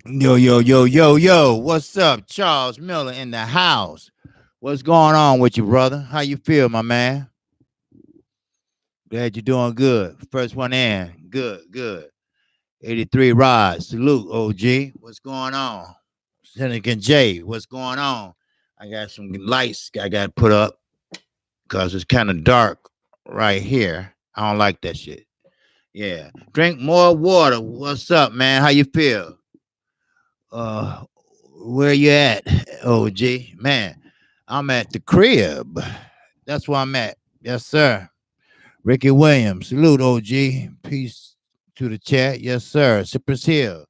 Yo, yo, yo, yo, yo. What's up? Charles Miller in the house. What's going on with you, brother? How you feel, my man? Glad you're doing good. First one in. Good, good. 83 Rod. Salute, OG. What's going on? Seneca J. What's going on? I got some lights I got to put up because it's kind of dark right here. I don't like that shit. Yeah. Drink more water. What's up, man? How you feel? Uh, where you at, OG? Man, I'm at the crib. That's where I'm at. Yes, sir. Ricky Williams. Salute, OG. Peace to the chat. Yes, sir. Cypress Hill.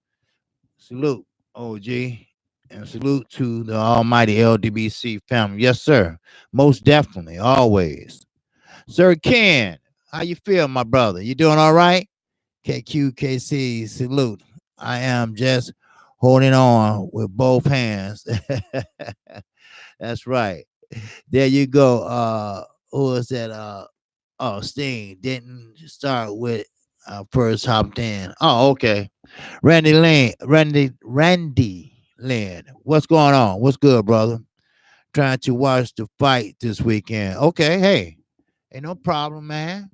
Salute, OG. And salute to the almighty LDBC family. Yes, sir. Most definitely. Always. Sir Ken, how you feel, my brother? You doing all right? Kqkc. Salute. I am just holding on with both hands. That's right. There you go. Who was that? Oh, Sting didn't start with first hopped in. Oh, okay. Randy Lynn. What's going on? What's good, brother? Trying to watch the fight this weekend. Okay, hey, ain't no problem, man.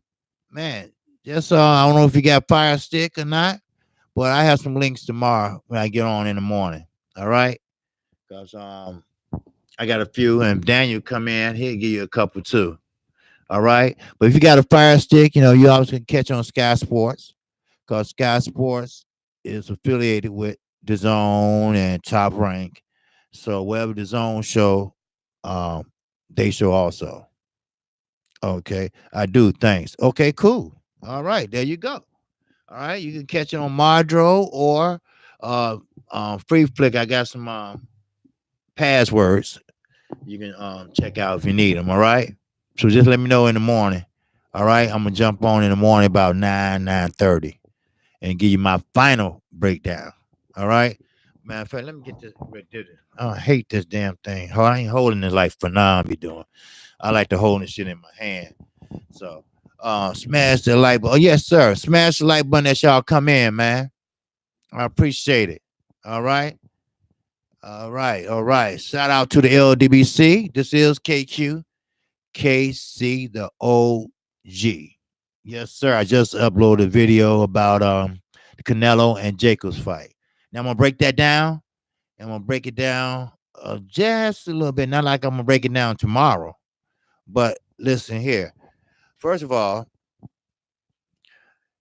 Man, just I don't know if you got Fire Stick or not, but I have some links tomorrow when I get on in the morning. All right, because I got a few, and if Daniel come in, he'll give you a couple too. All right. But if you got a Fire Stick, you always can catch on Sky Sports because Sky Sports is affiliated with the Zone and Top Rank. So wherever the Zone show, um, they show also. Okay. I do. Thanks. Okay, cool. All right. There you go. All right. You can catch it on Madro or uh, Free Flick. I got some passwords you can check out if you need them. All right. So just let me know in the morning. All right. I'm gonna jump on in the morning about 9:30 and give you my final breakdown. All right. Matter of fact, let me get this. I hate this damn thing. I ain't holding it like for now. Be doing. I like to hold this shit in my hand. So smash the like button. Oh, yes, sir. Smash the like button that y'all come in, man. I appreciate it. All right. All right. All right. Shout out to the LDBC. This is KC, the OG. Yes, sir. I just uploaded a video about the Canelo and Jacobs fight. Now I'm gonna break that down. I'm gonna break it down just a little bit. Not like I'm gonna break it down tomorrow, but listen here. First of all,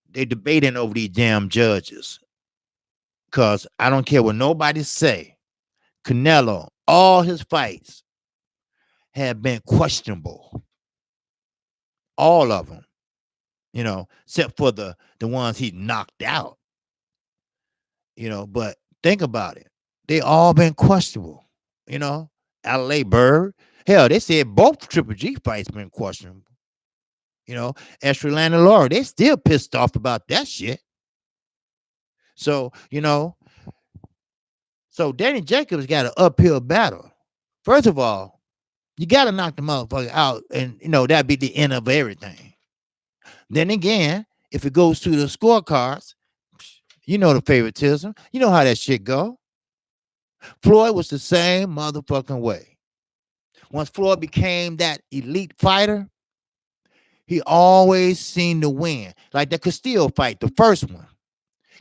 they debating over these damn judges. Cause I don't care what nobody say. Canelo, all his fights have been questionable. All of them. Except for the ones he knocked out. But think about it. They all been questionable. LA Bird. Hell, they said both Triple G fights been questionable. Esther Landon Laura, they still pissed off about that shit. So, so Danny Jacobs got an uphill battle. First of all, you got to knock the motherfucker out, and that'd be the end of everything. Then again, if it goes to the scorecards, the favoritism. You know how that shit go. Floyd was the same motherfucking way. Once Floyd became that elite fighter, he always seemed to win. Like the Castillo fight, the first one.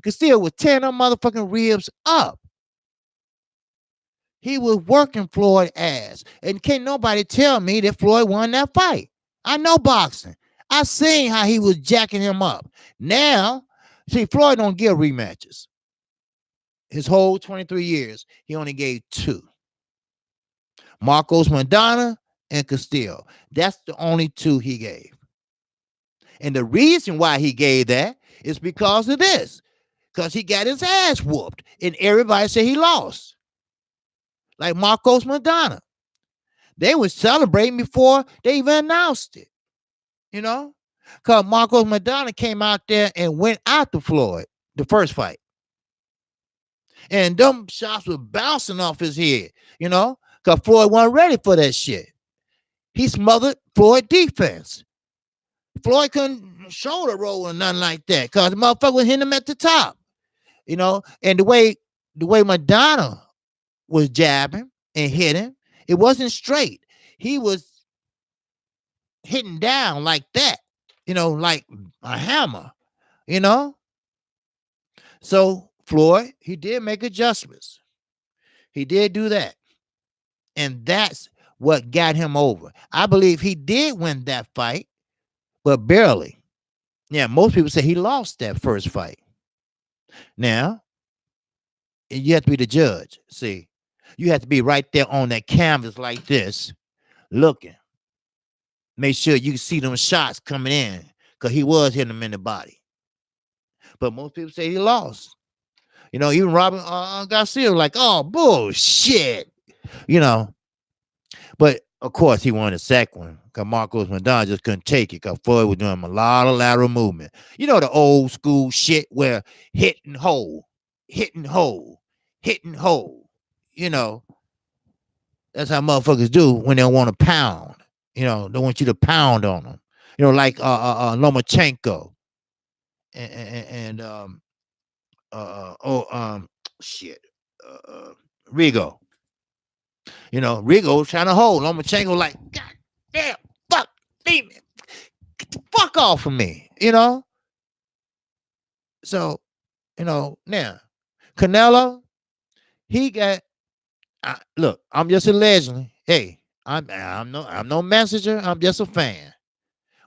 Castillo was tearing them motherfucking ribs up. He was working Floyd ass. And can't nobody tell me that Floyd won that fight. I know boxing. I seen how he was jacking him up. Now, see, Floyd don't give rematches. His whole 23 years, he only gave 2. Marcos Madonna and Castillo. That's the only 2 he gave. And the reason why he gave that is because of this. Because he got his ass whooped. And everybody said he lost. Like Marcos Madonna. They were celebrating before they even announced it. Because Marcos Madonna came out there and went after Floyd, the first fight. And them shots were bouncing off his head, because Floyd wasn't ready for that shit. He smothered Floyd defense. Floyd couldn't shoulder roll or nothing like that because the motherfucker was hitting him at the top, and the way the way Madonna was jabbing and hitting, it wasn't straight. He was hitting down like that, like a hammer, you know. So Floyd, he did make adjustments. He did do that. And that's what got him over. I believe he did win that fight, but barely. Yeah, most people say he lost that first fight. Now, you have to be the judge. See, you have to be right there on that canvas like this, looking. Make sure you can see them shots coming in, because he was hitting them in the body. But most people say he lost. Even Robin Garcia was like, oh, bullshit. You know, But of course, he won the second one because Marcos Madonna just couldn't take it because Floyd was doing a lot of lateral movement. The old school shit where hit and hold, hit and hold, hit and hold. You know, that's how motherfuckers do when they want to pound. They want you to pound on them. Like Lomachenko and shit, Rigo. Rigo was trying to hold Lomachenko like, God damn, fuck, leave me, get the fuck off of me, So, now Canelo, he got. Look, I'm just allegedly. Hey, I'm no messenger. I'm just a fan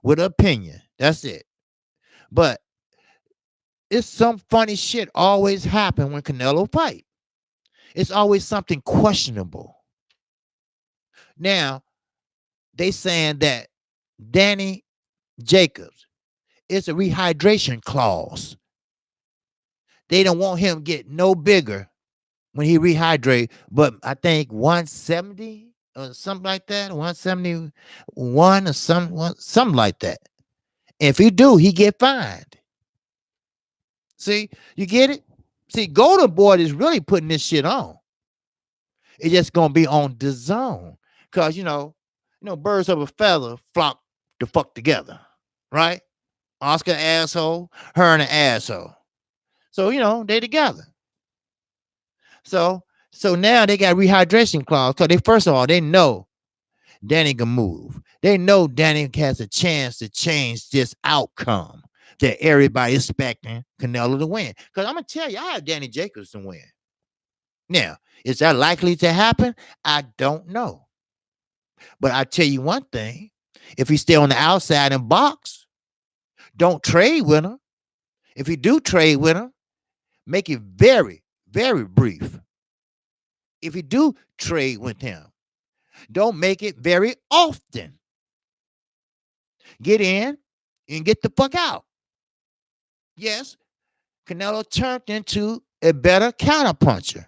with an opinion. That's it. But it's some funny shit always happen when Canelo fight. It's always something questionable. Now, they saying that Danny Jacobs, it's a rehydration clause. They don't want him to get no bigger when he rehydrate, but I think 170 or something like that, 171 or something like that. And if he do, he get fined. See, you get it? See, Golden Boy is really putting this shit on. It's just gonna be on the zone. Cause birds of a feather flock the fuck together. Right? Oscar asshole, her and an asshole. So, they together. So now they got rehydration clause. Because first of all, they know Danny can move. They know Danny has a chance to change this outcome that everybody expecting Canelo to win. Because I'm going to tell you, I have Danny Jacobs to win. Now, is that likely to happen? I don't know. But I tell you one thing. If he stay on the outside and box, don't trade with him. If you do trade with him, make it very, very brief. If you do trade with him, don't make it very often. Get in and get the fuck out. Yes, Canelo turned into a better counterpuncher.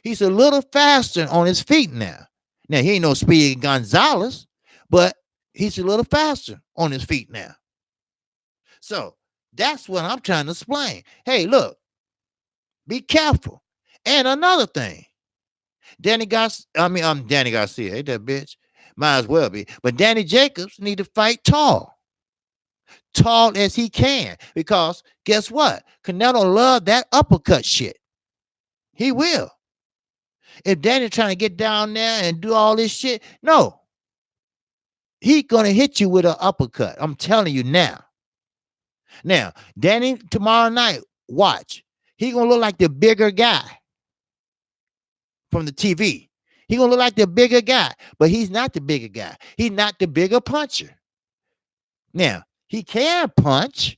He's a little faster on his feet now. Now, he ain't no Speedy Gonzalez, but he's a little faster on his feet now. So that's what I'm trying to explain. Hey, look, be careful. And another thing, Danny Garcia, ain't that bitch? Might as well be. But Danny Jacobs need to fight tall as he can. Because guess what? Canelo love that uppercut shit. He will. If Danny trying to get down there and do all this shit, no. He gonna hit you with an uppercut. I'm telling you now. Now, Danny, tomorrow night, watch. He gonna look like the bigger guy from the TV. He gonna look like the bigger guy, but he's not the bigger guy. He's not the bigger puncher. Now, he can punch,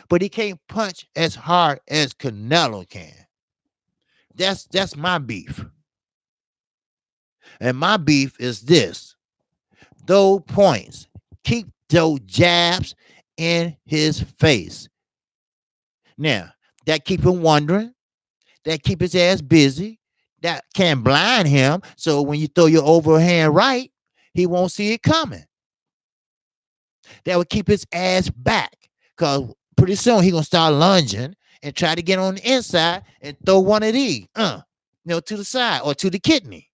but he can't punch as hard as Canelo can. That's my beef. And my beef is this. Those points. Keep those jabs in his face. Now, that keep him wondering. That keep his ass busy. That can blind him. So when you throw your overhand right, he won't see it coming. That would keep his ass back. Because pretty soon he going to start lunging and try to get on the inside and throw one of these, to the side or to the kidney.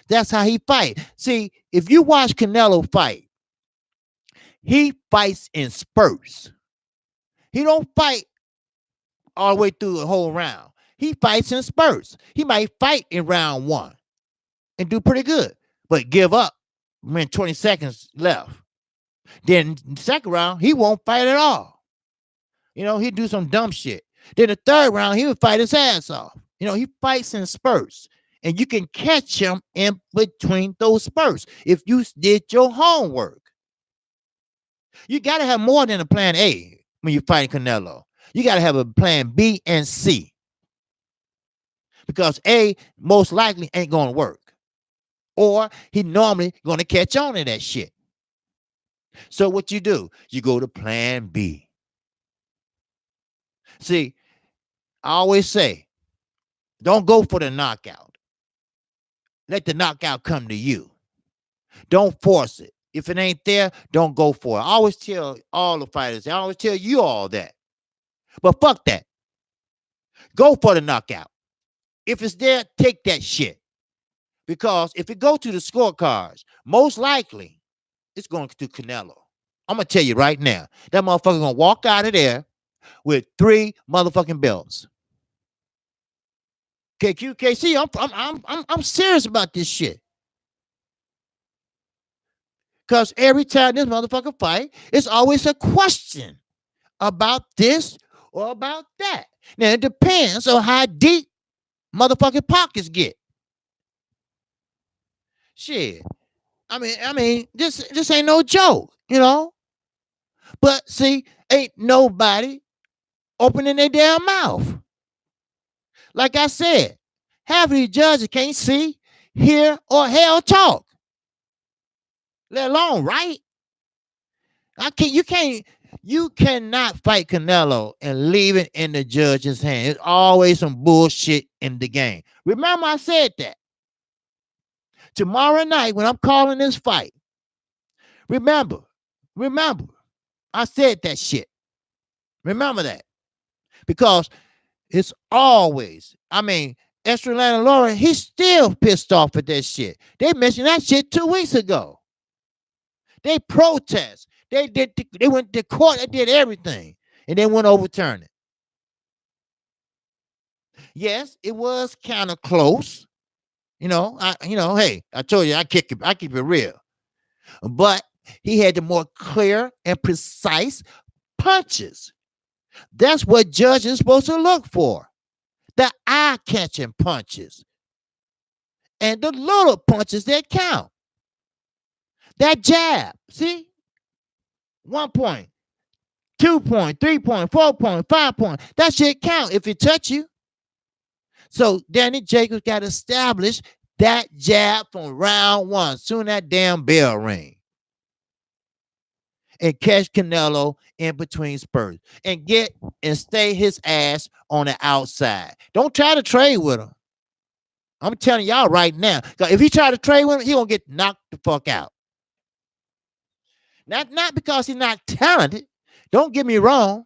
That's how he fight. See, if you watch Canelo fight, he fights in spurts. He don't fight all the way through the whole round. He fights in spurts. He might fight in round 1 and do pretty good, but give up when 20 seconds left. Then the second round, he won't fight at all. He'd do some dumb shit. Then the third round, he would fight his ass off. He fights in spurts. And you can catch him in between those spurts if you did your homework. You got to have more than a plan A when you're fighting Canelo. You got to have a plan B and C. Because A most likely ain't going to work. Or he normally going to catch on to that shit. So what you do? You go to plan B. See, I always say, don't go for the knockout. Let the knockout come to you. Don't force it. If it ain't there, don't go for it. I always tell all the fighters, I always tell you all that. But fuck that. Go for the knockout. If it's there, take that shit. Because if it goes to the scorecards, most likely it's going to Canelo. I'm going to tell you right now, that motherfucker going to walk out of there with 3 motherfucking belts. Kqkc, I'm serious about this shit. Because every time this motherfucker fight, it's always a question about this or about that. Now, it depends on how deep motherfucking pockets get. Shit. I mean, this ain't no joke, But see, ain't nobody opening their damn mouth. Like I said, half of these judges can't see, hear, or hell talk. Let alone write. You cannot fight Canelo and leave it in the judge's hand. There's always some bullshit in the game. Remember, I said that. Tomorrow night, when I'm calling this fight, remember, I said that shit. Remember that. Because it's always, Esther Lana Laura, he's still pissed off at that shit. They mentioned that shit 2 weeks ago. They protest. They went to court. They did everything. And they wouldn't overturn it. Yes, it was kind of close. Hey, I told you I keep it real. But he had the more clear and precise punches. That's what judges are supposed to look for. The eye-catching punches. And the little punches that count. That jab, see? 1 point, 2 point, 3 point, 4 point, 5 point. That shit count if it touch you. So Danny Jacobs got to establish that jab from round 1. Soon that damn bell ring. And catch Canelo in between spurts. And stay his ass on the outside. Don't try to trade with him. I'm telling y'all right now. If he try to trade with him, he gonna get knocked the fuck out. Not because he's not talented. Don't get me wrong.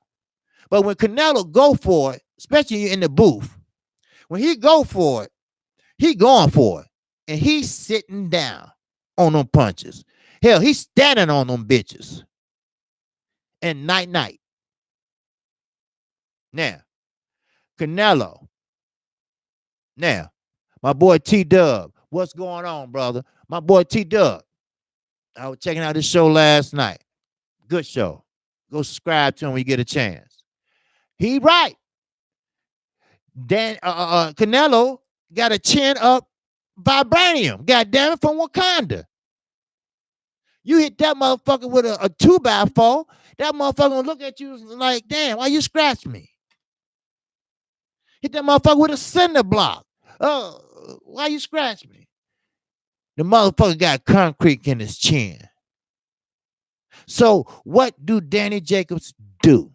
But when Canelo go for it, especially in the booth, when he go for it, he going for it. And he's sitting down on them punches. Hell, he's standing on them bitches. And night. Now, Canelo. Now, my boy T-Dub. What's going on, brother? My boy T-Dub. I was checking out this show last night. Good show. Go subscribe to him when you get a chance. He right. Canelo got a chin up vibranium. God damn it, from Wakanda. You hit that motherfucker with a 2x4, that motherfucker gonna look at you like, damn, why you scratch me? Hit that motherfucker with a cinder block. Oh, why you scratch me? The motherfucker got concrete in his chin. So what do Danny Jacobs do?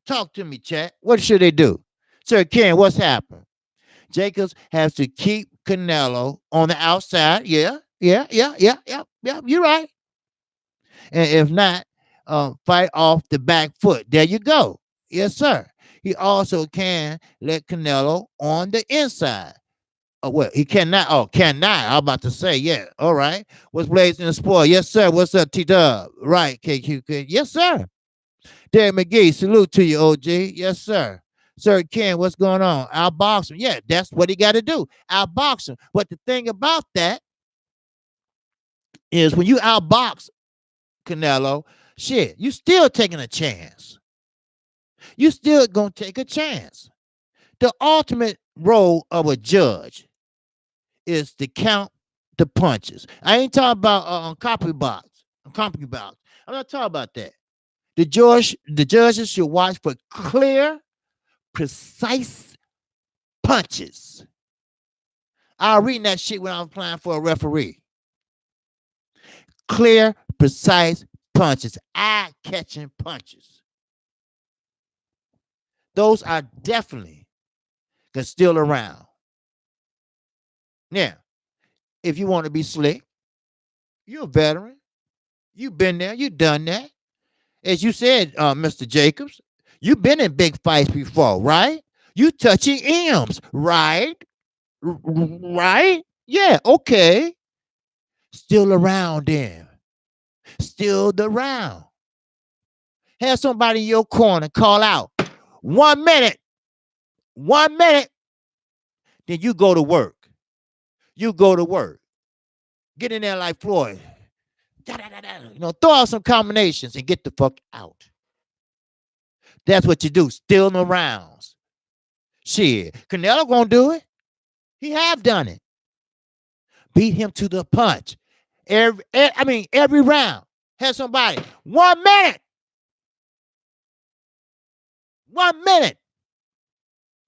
Talk to me, chat. What should they do? Sir Ken, what's happened? Jacobs has to keep Canelo on the outside. Yeah. You're right. And if not, fight off the back foot. There you go. Yes, sir. He also can let Canelo on the inside. Oh, well, he cannot. Oh, cannot. I'm about to say, yeah. All right. What's blazing the sport? Yes, sir. What's up, T-Dub? Right, Kqkc. Yes, sir. Derek McGee, salute to you, OG. Yes, sir. Sir Ken, what's going on? Outbox him. Yeah, that's what he got to do. Outbox him. But the thing about that is when you outbox Canelo, shit, you still taking a chance. You still gonna take a chance. The ultimate role of a judge is to count the punches. I ain't talking about copy box. Copy box. I'm not talking about that. The judges should watch for clear, precise punches. I was reading that shit when I was applying for a referee. Clear, precise punches, eye-catching punches. Those are definitely still around. Now, if you want to be slick, you're a veteran. You've been there. You've done that. As you said, Mr. Jacobs, you've been in big fights before, right? You touching M's, right? Right? Yeah, okay. Still around then. Still around. Have somebody in your corner call out 1 minute. 1 minute. Then you go to work. You go to work. Get in there like Floyd. Throw out some combinations and get the fuck out. That's what you do. Still in the rounds. Shit. Canelo gonna do it. He have done it. Beat him to the punch. Every round. Have somebody. 1 minute. 1 minute.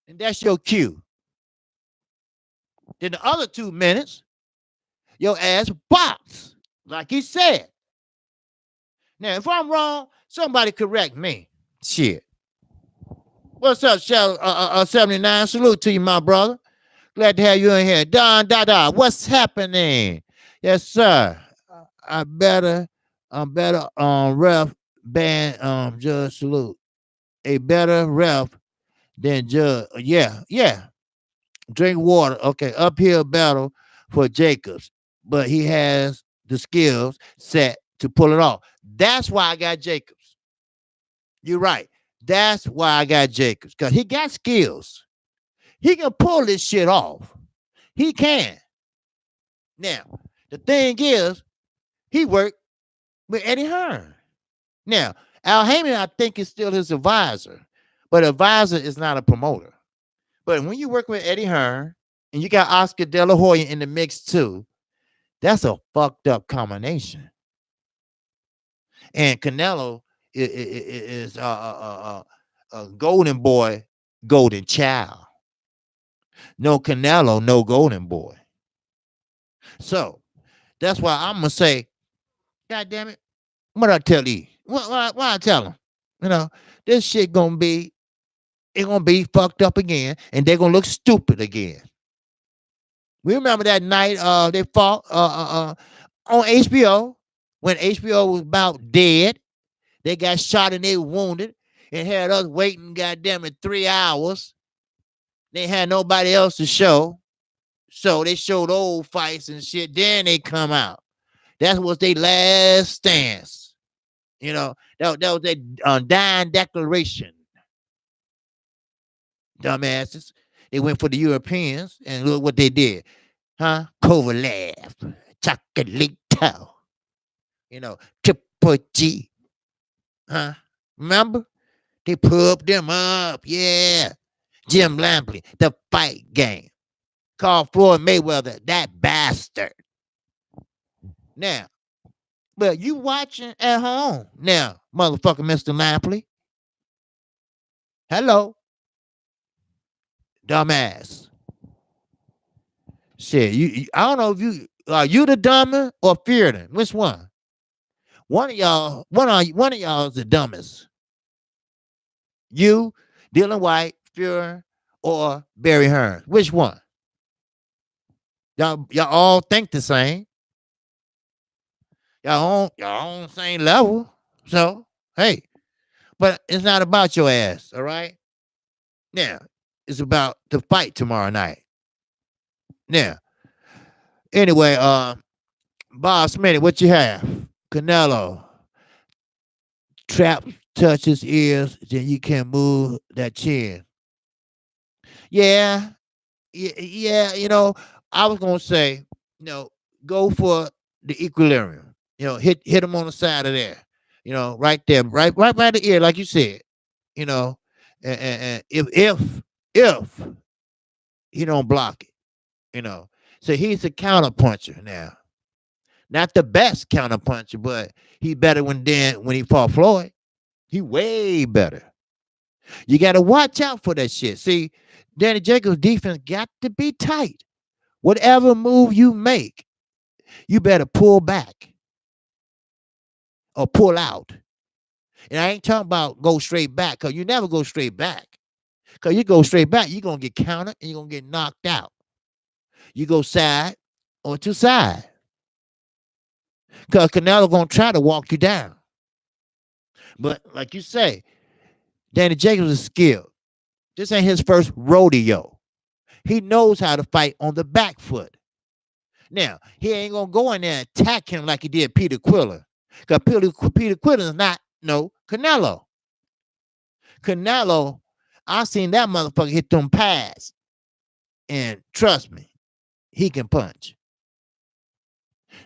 And that's your cue. Then the other 2 minutes, your ass box. Like he said. Now, if I'm wrong, somebody correct me. Shit. What's up, 79? Salute to you, my brother. Glad to have you in here. Don Dada, what's happening? Yes, sir. I'm better ref band judge salute. A better ref than judge. Yeah. Drink water. Okay, uphill battle for Jacobs, but he has the skills set to pull it off. That's why I got Jacobs. You're right. That's why I got Jacobs, because he got skills. He can pull this shit off. He can. Now, the thing is, he worked with Eddie Hearn. Now, Al Heyman, I think, is still his advisor, but advisor is not a promoter. But when you work with Eddie Hearn and you got Oscar De La Hoya in the mix too, that's a fucked up combination. And Canelo is a golden boy, golden child. No Canelo, no golden boy. So that's why I'm gonna say, God damn it, what I tell you? Why I tell them? This shit gonna be fucked up again, and they're gonna look stupid again. We remember that night they fought on HBO when HBO was about dead. They got shot and they wounded and had us waiting, goddamn it, 3 hours. They had nobody else to show. So they showed old fights and shit. Then they come out. That was their last stance. That was their dying declaration. Dumbasses. They went for the Europeans and look what they did. Huh? Kovalev. Chocolito. Triple G. Huh? Remember? They put them up. Yeah. Jim Lampley. The fight game. Called Floyd Mayweather that bastard. Now, but you watching at home now, motherfucker, Mr. Lampley. Hello. Dumbass. Shit, I don't know if are you the dumber or Fearden? Which one? One of y'all is the dumbest. You, Dylan White, Fearden, or Barry Hearn. Which one? Y'all all think the same. Y'all on the same level. So, hey. But it's not about your ass, all right? Now, it's about the fight tomorrow night. Now, anyway, Boss Minute, what you have? Canelo. Trap touch his ears, then you can move that chin. Yeah, yeah, I was gonna say, go for the equilibrium. Hit him on the side of there. Right there, right by the ear, like you said. You know, and if he don't block it, you know, so he's a counter puncher now. Not the best counter puncher, but he better when he fought Floyd. He way better. You got to watch out for that shit. See, Danny Jacobs' defense got to be tight. Whatever move you make, you better pull back or pull out. And I ain't talking about go straight back, because you never go straight back. Because you go straight back, you're going to get countered and you're going to get knocked out. You go side or to side. Because Canelo going to try to walk you down. But like you say, Danny Jacobs is skilled. This ain't his first rodeo. He knows how to fight on the back foot. Now, he ain't going to go in there and attack him like he did Peter Quiller. Because Peter Quiller is not no Canelo. Canelo, I seen that motherfucker hit them pads. And trust me, he can punch.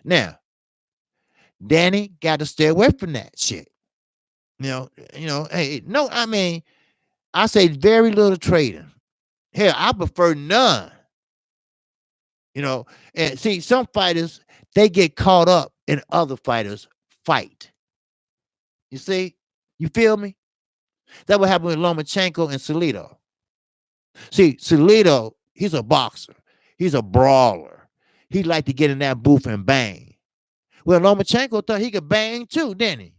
Now, Danny got to stay away from that shit. Hey, no, I mean, I say very little trading. Hell, I prefer none. And see, some fighters, they get caught up in other fighters' fight. You see? You feel me? That what happened with Lomachenko and Salido. See, Salido, he's a boxer. He's a brawler. He like to get in that booth and bang. Well, Lomachenko thought he could bang too, didn't he?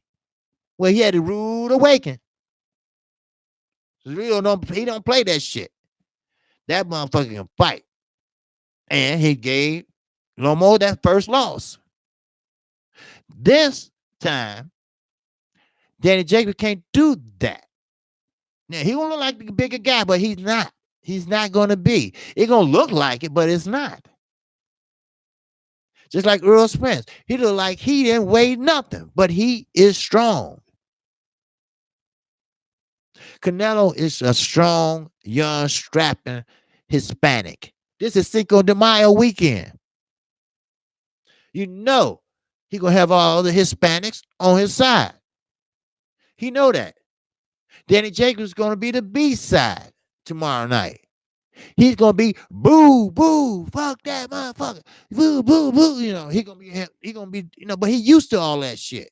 Well, he had a rude awakening. Salido he don't play that shit. That motherfucker can fight. And he gave Lomo that first loss. This time, Danny Jacobs can't do that. Now, he gonna look like the bigger guy, but he's not. He's not gonna be. It's gonna look like it, but it's not. Just like Earl Spence. He look like he didn't weigh nothing, but he is strong. Canelo is a strong, young, strapping Hispanic. This is Cinco de Mayo weekend. He gonna have all the Hispanics on his side. He know that. Danny Jacobs is gonna be the B side tomorrow night. He's gonna be boo, boo, fuck that motherfucker, boo, boo, boo. He gonna be, but he used to all that shit.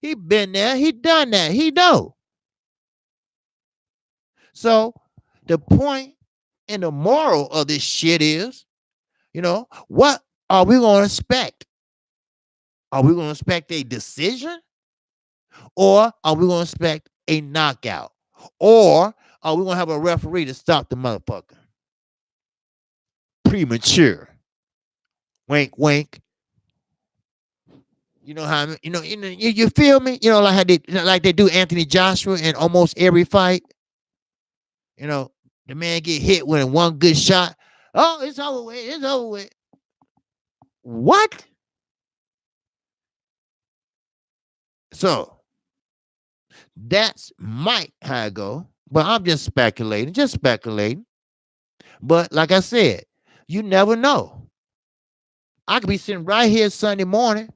He been there, he done that, he know. So the point and the moral of this shit is, what are we gonna expect? Are we gonna expect a decision? Or are we gonna expect a knockout? Or are we gonna have a referee to stop the motherfucker? Premature. Wink, wink. You know how you feel me? Like how they do Anthony Joshua in almost every fight. The man get hit with one good shot. Oh, it's over with. It's over with. What? So that's might how it go. But I'm just speculating. But like I said, you never know. I could be sitting right here Sunday morning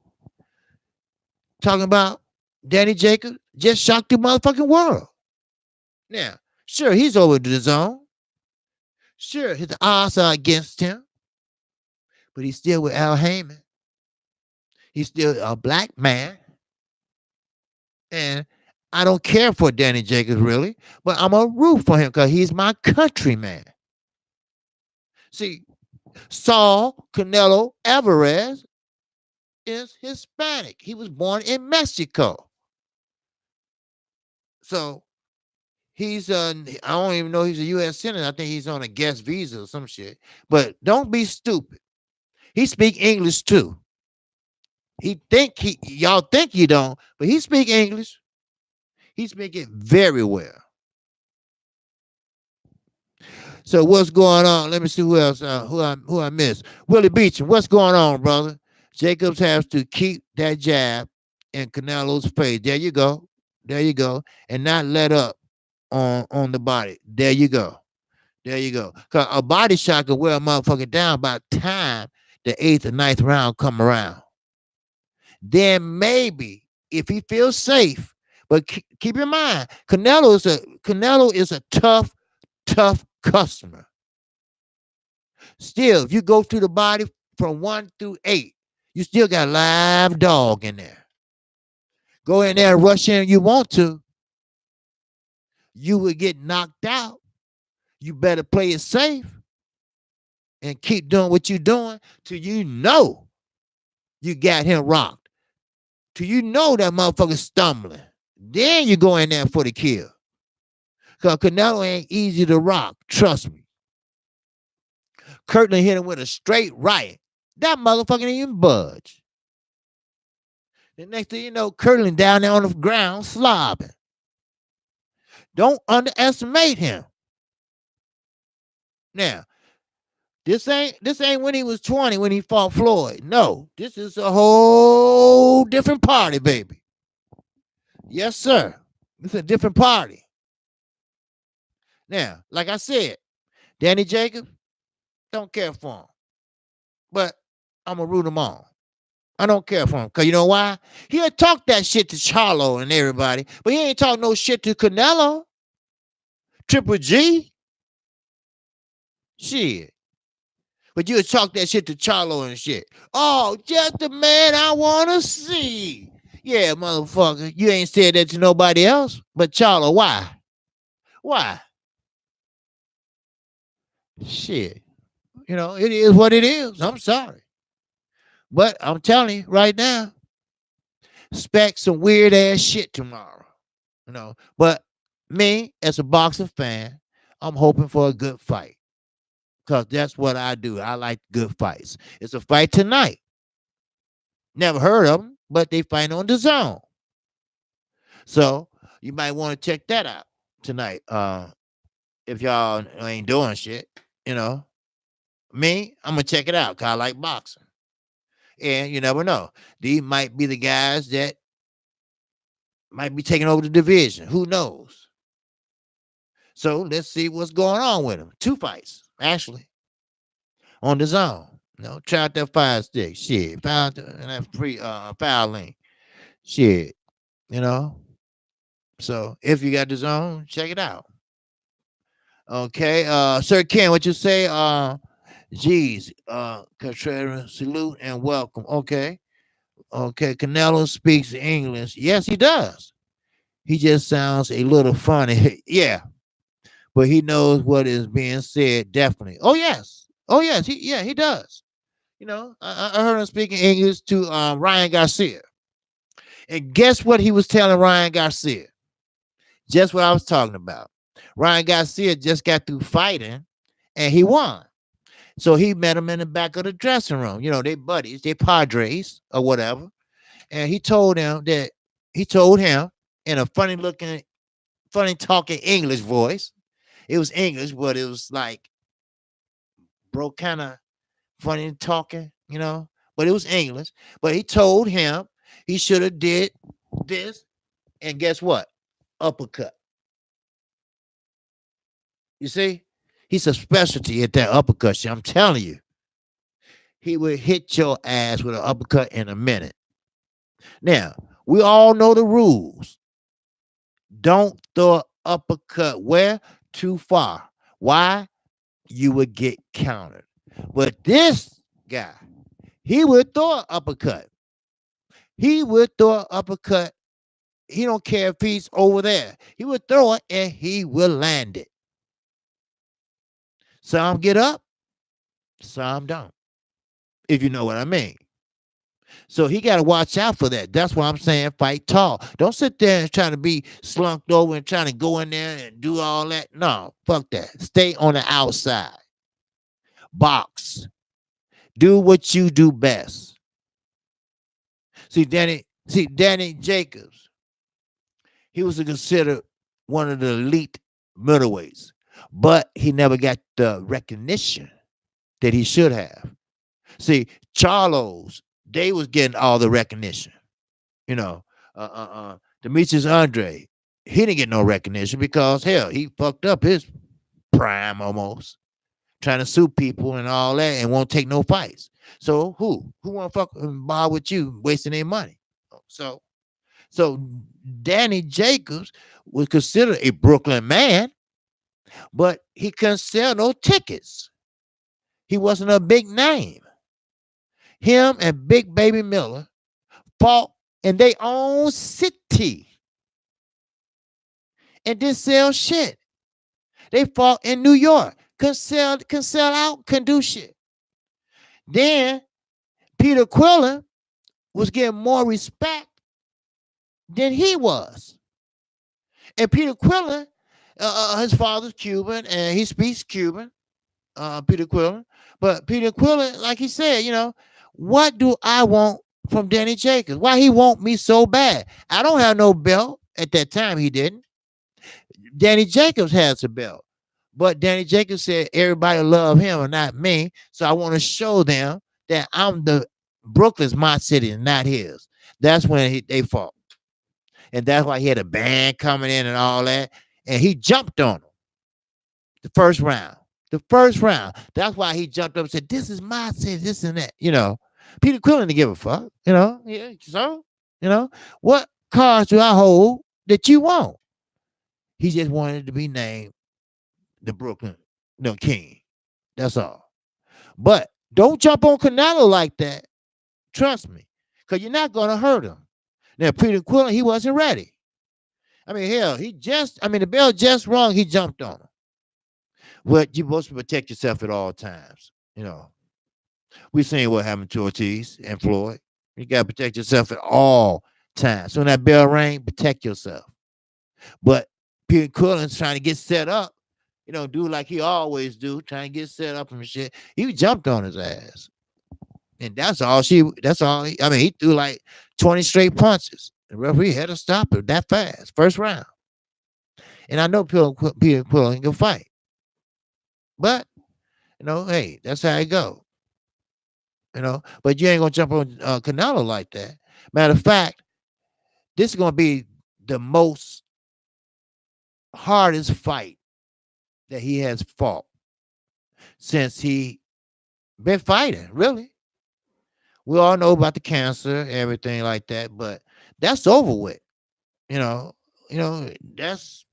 talking about Danny Jacobs just shocked the motherfucking world. Now, sure, he's over the zone. Sure, his odds are against him. But he's still with Al Heyman. He's still a black man. And I don't care for Danny Jacobs, really. But I'm a root for him because he's my countryman. See, Saul Canelo Alvarez is Hispanic. He was born in Mexico. So he's I don't even know he's a U.S. citizen. I think he's on a guest visa or some shit. But don't be stupid. He speak English too. Y'all think he don't, but he speak English. He speak it very well. So what's going on? Let me see who else. Who I missed. Willie Beecham. What's going on, brother? Jacobs has to keep that jab in Canelo's face. There you go. There you go. And not let up on the body. There you go. There you go. Cause a body shot can wear a motherfucker down by the time the 8th or ninth round come around. Then maybe if he feels safe, but keep in mind, Canelo is a tough customer. Still, if you go through the body from 1 through 8, you still got a live dog in there. Go in there and rush in you want to, you will get knocked out. You better play it safe and keep doing what you're doing till you know you got him rocked. Till you know that motherfucker's stumbling. Then you go in there for the kill. Because Canelo ain't easy to rock. Trust me. Kirtland hit him with a straight right. That motherfucker didn't even budge. The next thing you know, Kirtland down there on the ground slobbing. Don't underestimate him. Now, this ain't when he was 20 when he fought Floyd. No, this is a whole different party, baby. Yes, sir. It's a different party. Now, like I said, Danny Jacobs, don't care for him. But I'm going to root him on. I don't care for him. Because you know why? He had talked that shit to Charlo and everybody, but he ain't talk no shit to Canelo. Triple G. Shit. But you would talk that shit to Charlo and shit. Oh, just the man I want to see. Yeah, motherfucker. You ain't said that to nobody else but Charlo. Why? Why? Shit. You know, it is what it is. I'm sorry. But I'm telling you right now, expect some weird ass shit tomorrow. You know, but me as a boxing fan, I'm hoping for a good fight. Because that's what I do. I like good fights. It's a fight tonight. Never heard of them, but they fight on the zone. So you might want to check that out tonight. If y'all ain't doing shit, you know. Me, I'm gonna check it out because I like boxing. And you never know. These might be the guys that might be taking over the division. Who knows? So let's see what's going on with them. 2 fights, actually, on the zone. You know, try out that fire stick. Shit. Foul and that free foul lane. Shit. You know. So if you got the zone, check it out. Okay. Sir Ken, what you say? Geez, Contreras, salute and welcome. Okay. Okay. Canelo speaks English. Yes, he does. He just sounds a little funny. Yeah. But he knows what is being said, definitely. Oh, yes. Oh, yes. He does. You know, I heard him speaking English to Ryan Garcia. And guess what he was telling Ryan Garcia? Just what I was talking about. Ryan Garcia just got through fighting and he won. So he met him in the back of the dressing room. You know, they buddies, they padres or whatever. And he told him in a funny talking English voice. It was English, but it was like broke kind of funny talking, you know, but it was English. But he told him he should have did this. And guess what? Uppercut. You see? He's a specialty at that uppercut shit. I'm telling you. He would hit your ass with an uppercut in a minute. Now, we all know the rules. Don't throw an uppercut where? Too far. Why? You would get countered. But this guy, he would throw an uppercut. He would throw an uppercut. He don't care if he's over there. He would throw it and he will land it. Some get up, some don't. If you know what I mean. So he got to watch out for that. That's why I'm saying fight tall. Don't sit there and try to be slunked over and trying to go in there and do all that. No, fuck that. Stay on the outside. Box. Do what you do best. See, Danny Jacobs, he was considered one of the elite middleweights, but he never got the recognition that he should have. See, Charlos, they was getting all the recognition. You know, Demetrius Andre, he didn't get no recognition because hell, he fucked up his prime almost, trying to sue people and all that, and won't take no fights. So who want to fuck and bar with you, wasting their money? So so Danny Jacobs was considered a Brooklyn man, but he couldn't sell no tickets. He wasn't a big name. Him and Big Baby Miller fought in their own city and didn't sell shit. They fought in New York. Couldn't sell out, couldn't do shit. Then Peter Quillen was getting more respect than he was. And Peter Quillen, his father's Cuban and he speaks Cuban, Peter Quillen. But Peter Quillen, like he said, what do I want from Danny Jacobs? Why he want me so bad? I don't have no belt. At that time, he didn't. Danny Jacobs has a belt. But Danny Jacobs said everybody love him and not me. So I want to show them that Brooklyn's my city and not his. That's when they fought. And that's why he had a band coming in and all that. And he jumped on him the first round. That's why he jumped up and said, this is my city, this and that. Peter Quillen didn't give a fuck. Yeah, so, what cards do I hold that you want? He just wanted to be named the Brooklyn King. That's all. But don't jump on Canelo like that. Trust me. Because you're not going to hurt him. Now, Peter Quillen, he wasn't ready. I mean, hell, the bell just rung, he jumped on him. Well, you're supposed to protect yourself at all times. We seen what happened to Ortiz and Floyd. You got to protect yourself at all times. So when that bell rang, protect yourself. But Peter Quillen's trying to get set up, do like he always do, trying to get set up and shit. He jumped on his ass. And that's all. He threw like 20 straight punches. The referee had to stop it that fast, first round. And I know Peter Quillen can fight. But, hey, that's how it go. But you ain't going to jump on Canelo like that. Matter of fact, this is going to be the most hardest fight that he has fought since he been fighting, really. We all know about the cancer, everything like that, but that's over with. That's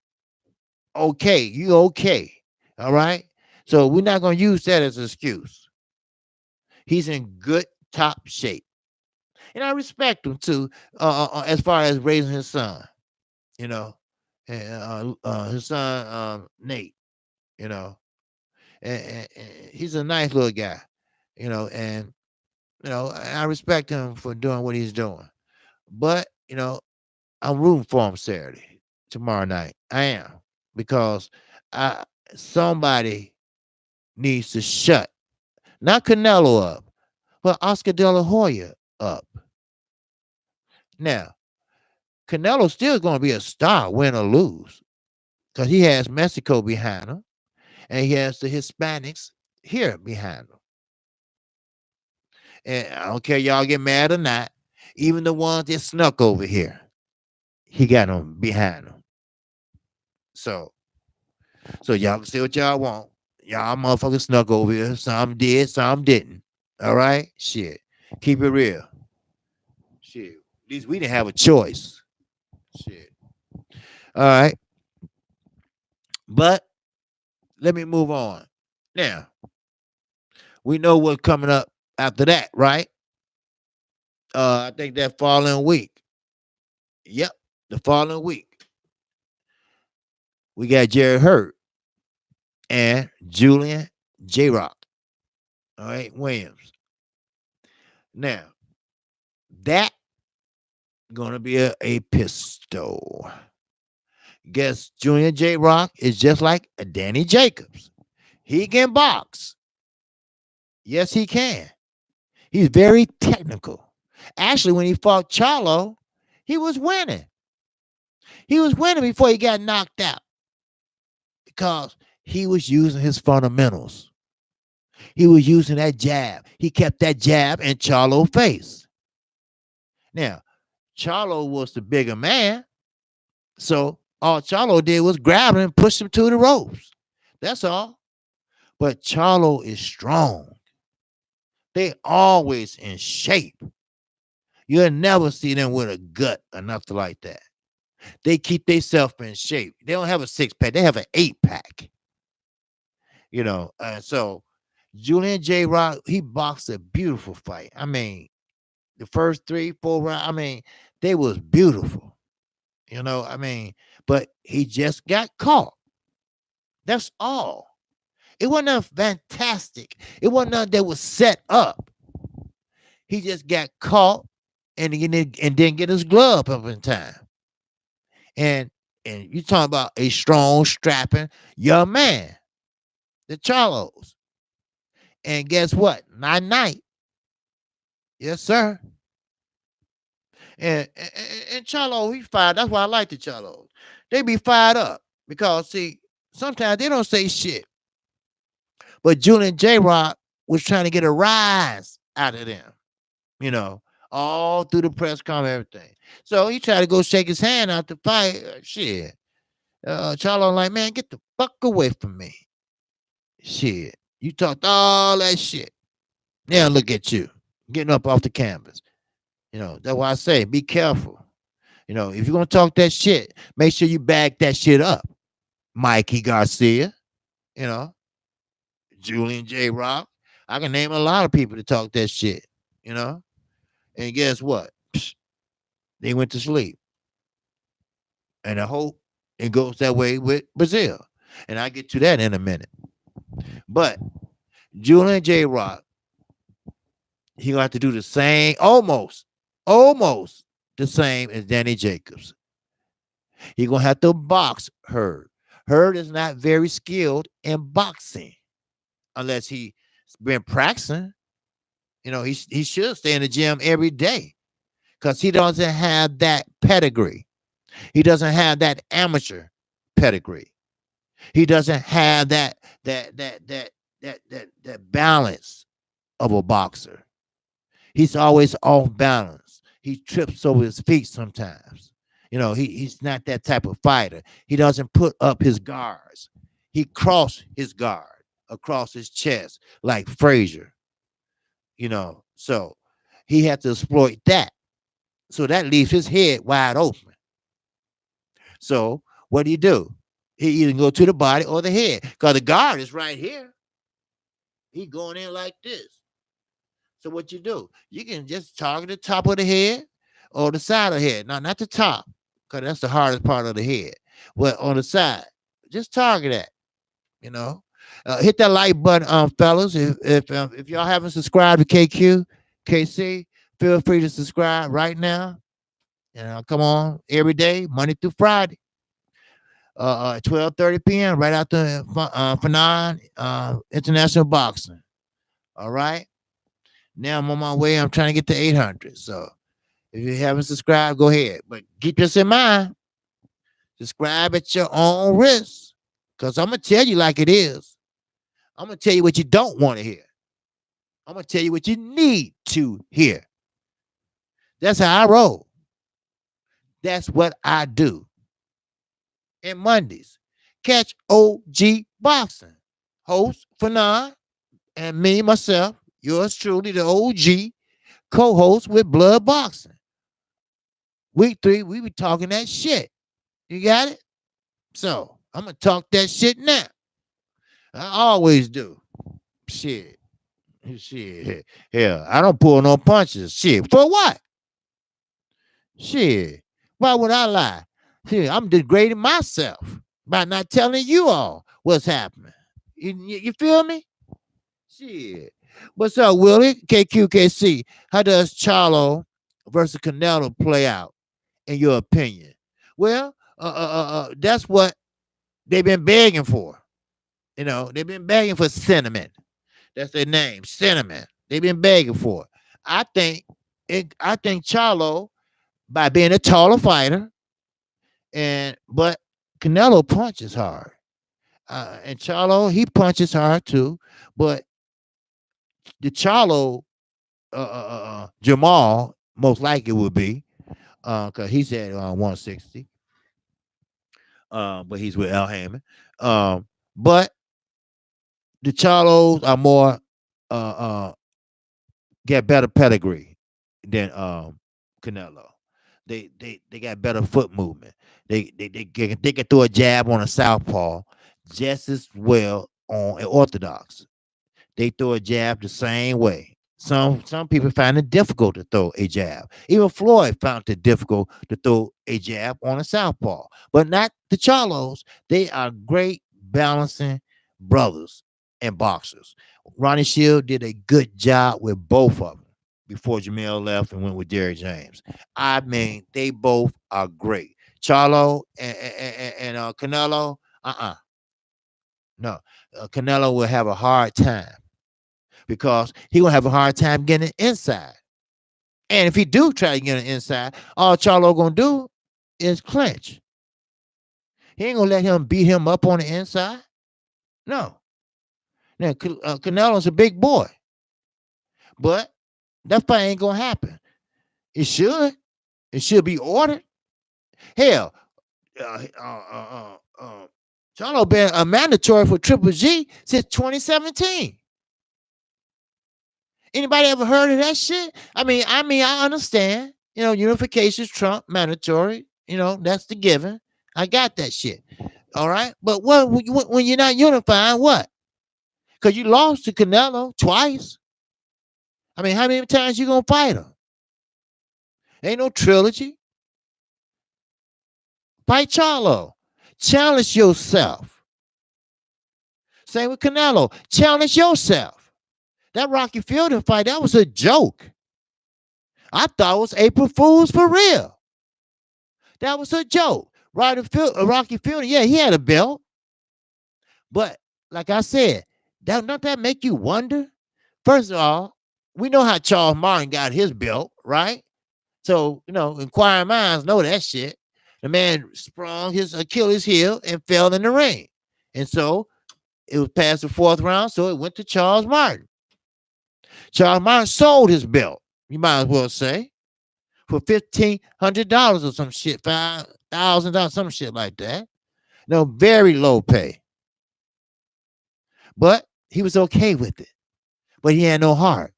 okay. You okay. All right. So we're not going to use that as an excuse. He's in good top shape. And I respect him too, as far as raising his son, and his son, Nate, and he's a nice little guy, and I respect him for doing what he's doing. But, I'm rooting for him Saturday, tomorrow night. I am. Because somebody needs to shut, not Canelo up, but Oscar De La Hoya up. Now, Canelo's still going to be a star, win or lose, because he has Mexico behind him, and he has the Hispanics here behind him. And I don't care y'all get mad or not, even the ones that snuck over here, he got them behind him. So y'all can say what y'all want. Y'all motherfuckers snuck over here. Some did, some didn't. All right? Shit. Keep it real. Shit. At least we didn't have a choice. Shit. All right. But let me move on. Now, we know what's coming up after that, right? I think that following week. Yep. The following week. We got Jerry Hurd and Julian J. Rock. All right, Williams. Now, that gonna be a pistol. Guess Julian J. Rock is just like a Danny Jacobs. He can box. Yes, he can. He's very technical. Actually, when he fought Charlo, he was winning. He was winning before he got knocked out because he was using his fundamentals. He was using that jab. He kept that jab in Charlo's face. Now, Charlo was the bigger man, So all Charlo did was grab him and push him to the ropes. That's all. But Charlo is strong. They always in shape. You'll never see them with a gut or nothing like that. They keep themselves in shape. They don't have a 6-pack. They have an 8-pack. So Julian J. Rock, he boxed a beautiful fight. I mean, the first 3, 4 rounds, I mean, they was beautiful. But he just got caught. That's all. It wasn't nothing fantastic. It wasn't nothing that was set up. He just got caught and didn't get his glove up in time. And you talking about a strong, strapping young man, the Charlos. And guess what? Night. Yes, sir. And Charlo, he fired. That's why I like the Charlos. They be fired up because see, sometimes they don't say shit. But Julian J. Rock was trying to get a rise out of them, all through the press conference, everything. So he tried to go shake his hand out the fight. Shit. Charlo like, man, get the fuck away from me. Shit. You talked all that shit. Now look at you getting up off the canvas. That's why I say be careful. If you're gonna talk that shit, make sure you back that shit up. Mikey Garcia, Julian J. Rock. I can name a lot of people to talk that shit, And guess what? They went to sleep. And I hope it goes that way with Brazil. And I'll get to that in a minute. But Julian J. Rock, he gonna have to do the same, almost the same as Danny Jacobs. He gonna have to box Hurd. Hurd is not very skilled in boxing unless he's been practicing. He should stay in the gym every day because he doesn't have that pedigree. He doesn't have that amateur pedigree. He doesn't have that balance of a boxer. He's always off balance. He trips over his feet sometimes. He's not that type of fighter. He doesn't put up his guards. He crossed his guard across his chest like Frazier. So he had to exploit that. So that leaves his head wide open. So what do? He either go to the body or the head because the guard is right here. He going in like this. So what you do? You can just target the top of the head or the side of the head. No, not the top, because that's the hardest part of the head. But on the side, just target that. Hit that like button, fellas. If y'all haven't subscribed to Kqkc, feel free to subscribe right now. Come on, every day, Monday through Friday. 12:30 p.m. right after Fanon International Boxing. All right. Now I'm on my way. I'm trying to get to 800. So if you haven't subscribed, go ahead. But keep this in mind. Subscribe at your own risk. Because I'm going to tell you like it is. I'm going to tell you what you don't want to hear. I'm going to tell you what you need to hear. That's how I roll. That's what I do. And Mondays, catch OG Boxing. Host Fanon and me, myself, yours truly, the OG, co-host with Blood Boxing. Week 3, we be talking that shit. You got it? So, I'm going to talk that shit now. I always do. Shit. Hell, I don't pull no punches. Shit. For what? Shit. Why would I lie? Shit, I'm degrading myself by not telling you all what's happening. You feel me? Shit. What's up, Willie? Kqkc. How does Charlo versus Canelo play out, in your opinion? Well, that's what they've been begging for. They've been begging for sentiment. That's their name, sentiment. They've been begging for it. I think Charlo, by being a taller fighter, but Canelo punches hard. And Charlo, he punches hard too. But the Charlo, Jamal, most likely would be, because he's at 160. But he's with Al Heyman. But the Charlos are more get better pedigree than Canelo. They got better foot movement. They can throw a jab on a southpaw just as well on an orthodox. They throw a jab the same way. Some people find it difficult to throw a jab. Even Floyd found it difficult to throw a jab on a southpaw, but not the Charlos. They are great balancing brothers and boxers. Ronnie Shield did a good job with both of them before Jamel left and went with Derrick James. I mean, they both are great. Charlo and Canelo, no, Canelo will have a hard time because he gonna have a hard time getting inside. And if he do try to get an inside, all Charlo gonna do is clinch. He ain't gonna let him beat him up on the inside. No. Now Canelo's a big boy, but that fight ain't gonna happen. It should. It should be ordered. Hell, Charlo been a mandatory for Triple G since 2017. Anybody ever heard of that shit? I mean, I understand. You know, unification's Trump mandatory. You know, that's the given. I got that shit. All right, but what when you're not unifying, what? Because you lost to Canelo twice. I mean, how many times you gonna fight him? Ain't no trilogy. Fight Charlo. Challenge yourself. Same with Canelo. Challenge yourself. That Rocky Fielding fight, that was a joke. I thought it was April Fool's for real. That was a joke. Rocky Fielding, yeah, he had a belt. But like I said, don't that make you wonder? First of all, we know how Charles Martin got his belt, right? So, you know, inquiring minds know that shit. The man sprung his Achilles heel and fell in the ring. And so it was past the fourth round, so it went to Charles Martin. Charles Martin sold his belt, you might as well say, for $1,500 or some shit, $5,000, some shit like that. No, very low pay. But he was okay with it. But he had no heart.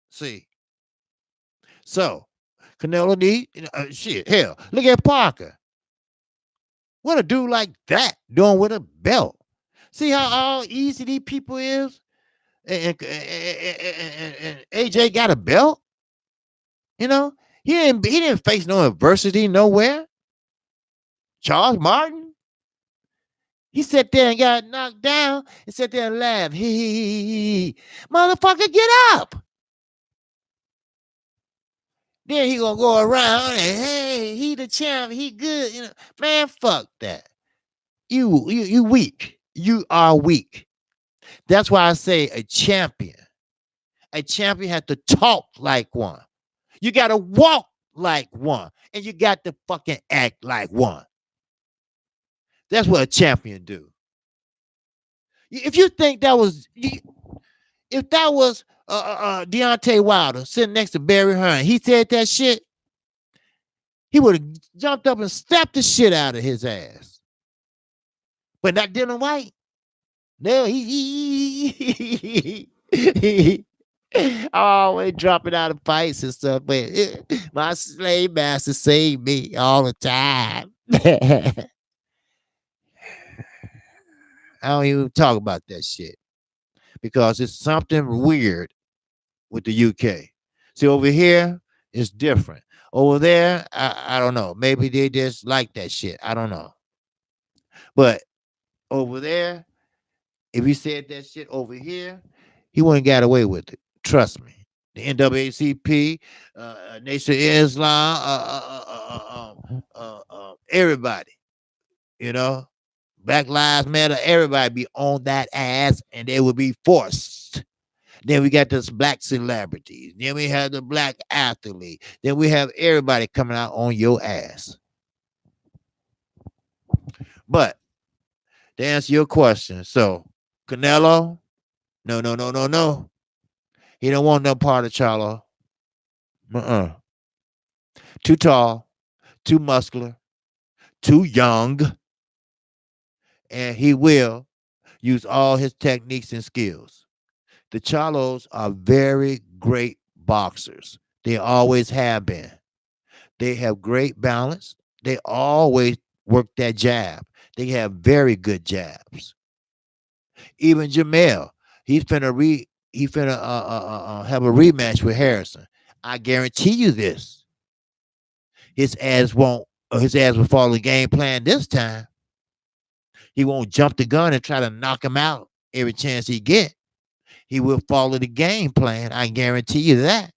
See. So, Canelo need, shit, hell, look at Parker. What a dude like that doing with a belt. See how all easy these people is? And AJ got a belt? You know, he didn't face no adversity nowhere. Charles Martin, he sat there and got knocked down and sat there and laughed. He. Motherfucker, get up. Then he gonna go around and hey, he the champ, he good. You know, man, fuck that. You weak. You are weak. That's why I say a champion. A champion has to talk like one. You got to walk like one. And you got to fucking act like one. That's what a champion do. If you think that was, if that was Deontay Wilder sitting next to Barry Hearn, he said that shit, he would have jumped up and slapped the shit out of his ass. But not Dylan White. No, he always dropping out of fights and stuff. But my slave master saved me all the time. I don't even talk about that shit because it's something weird with the UK. See, over here, it's different. Over there, I don't know. Maybe they just like that shit. I don't know. But over there, if he said that shit over here, he wouldn't got away with it. Trust me. The NAACP, Nation of Islam, everybody, you know, Black Lives Matter, everybody be on that ass and they would be forced. Then we got this black celebrities. Then we have the black athlete. Then we have everybody coming out on your ass. But to answer your question, so Canelo, no. He don't want no part of Charlo. Too tall, too muscular, too young, and he will use all his techniques and skills. The Charlos are very great boxers. They always have been. They have great balance. They always work that jab. They have very good jabs. Even Jamel, he finna have a rematch with Harrison. I guarantee you this: his ass will follow the game plan this time. He won't jump the gun and try to knock him out every chance he get. He will follow the game plan. I guarantee you that.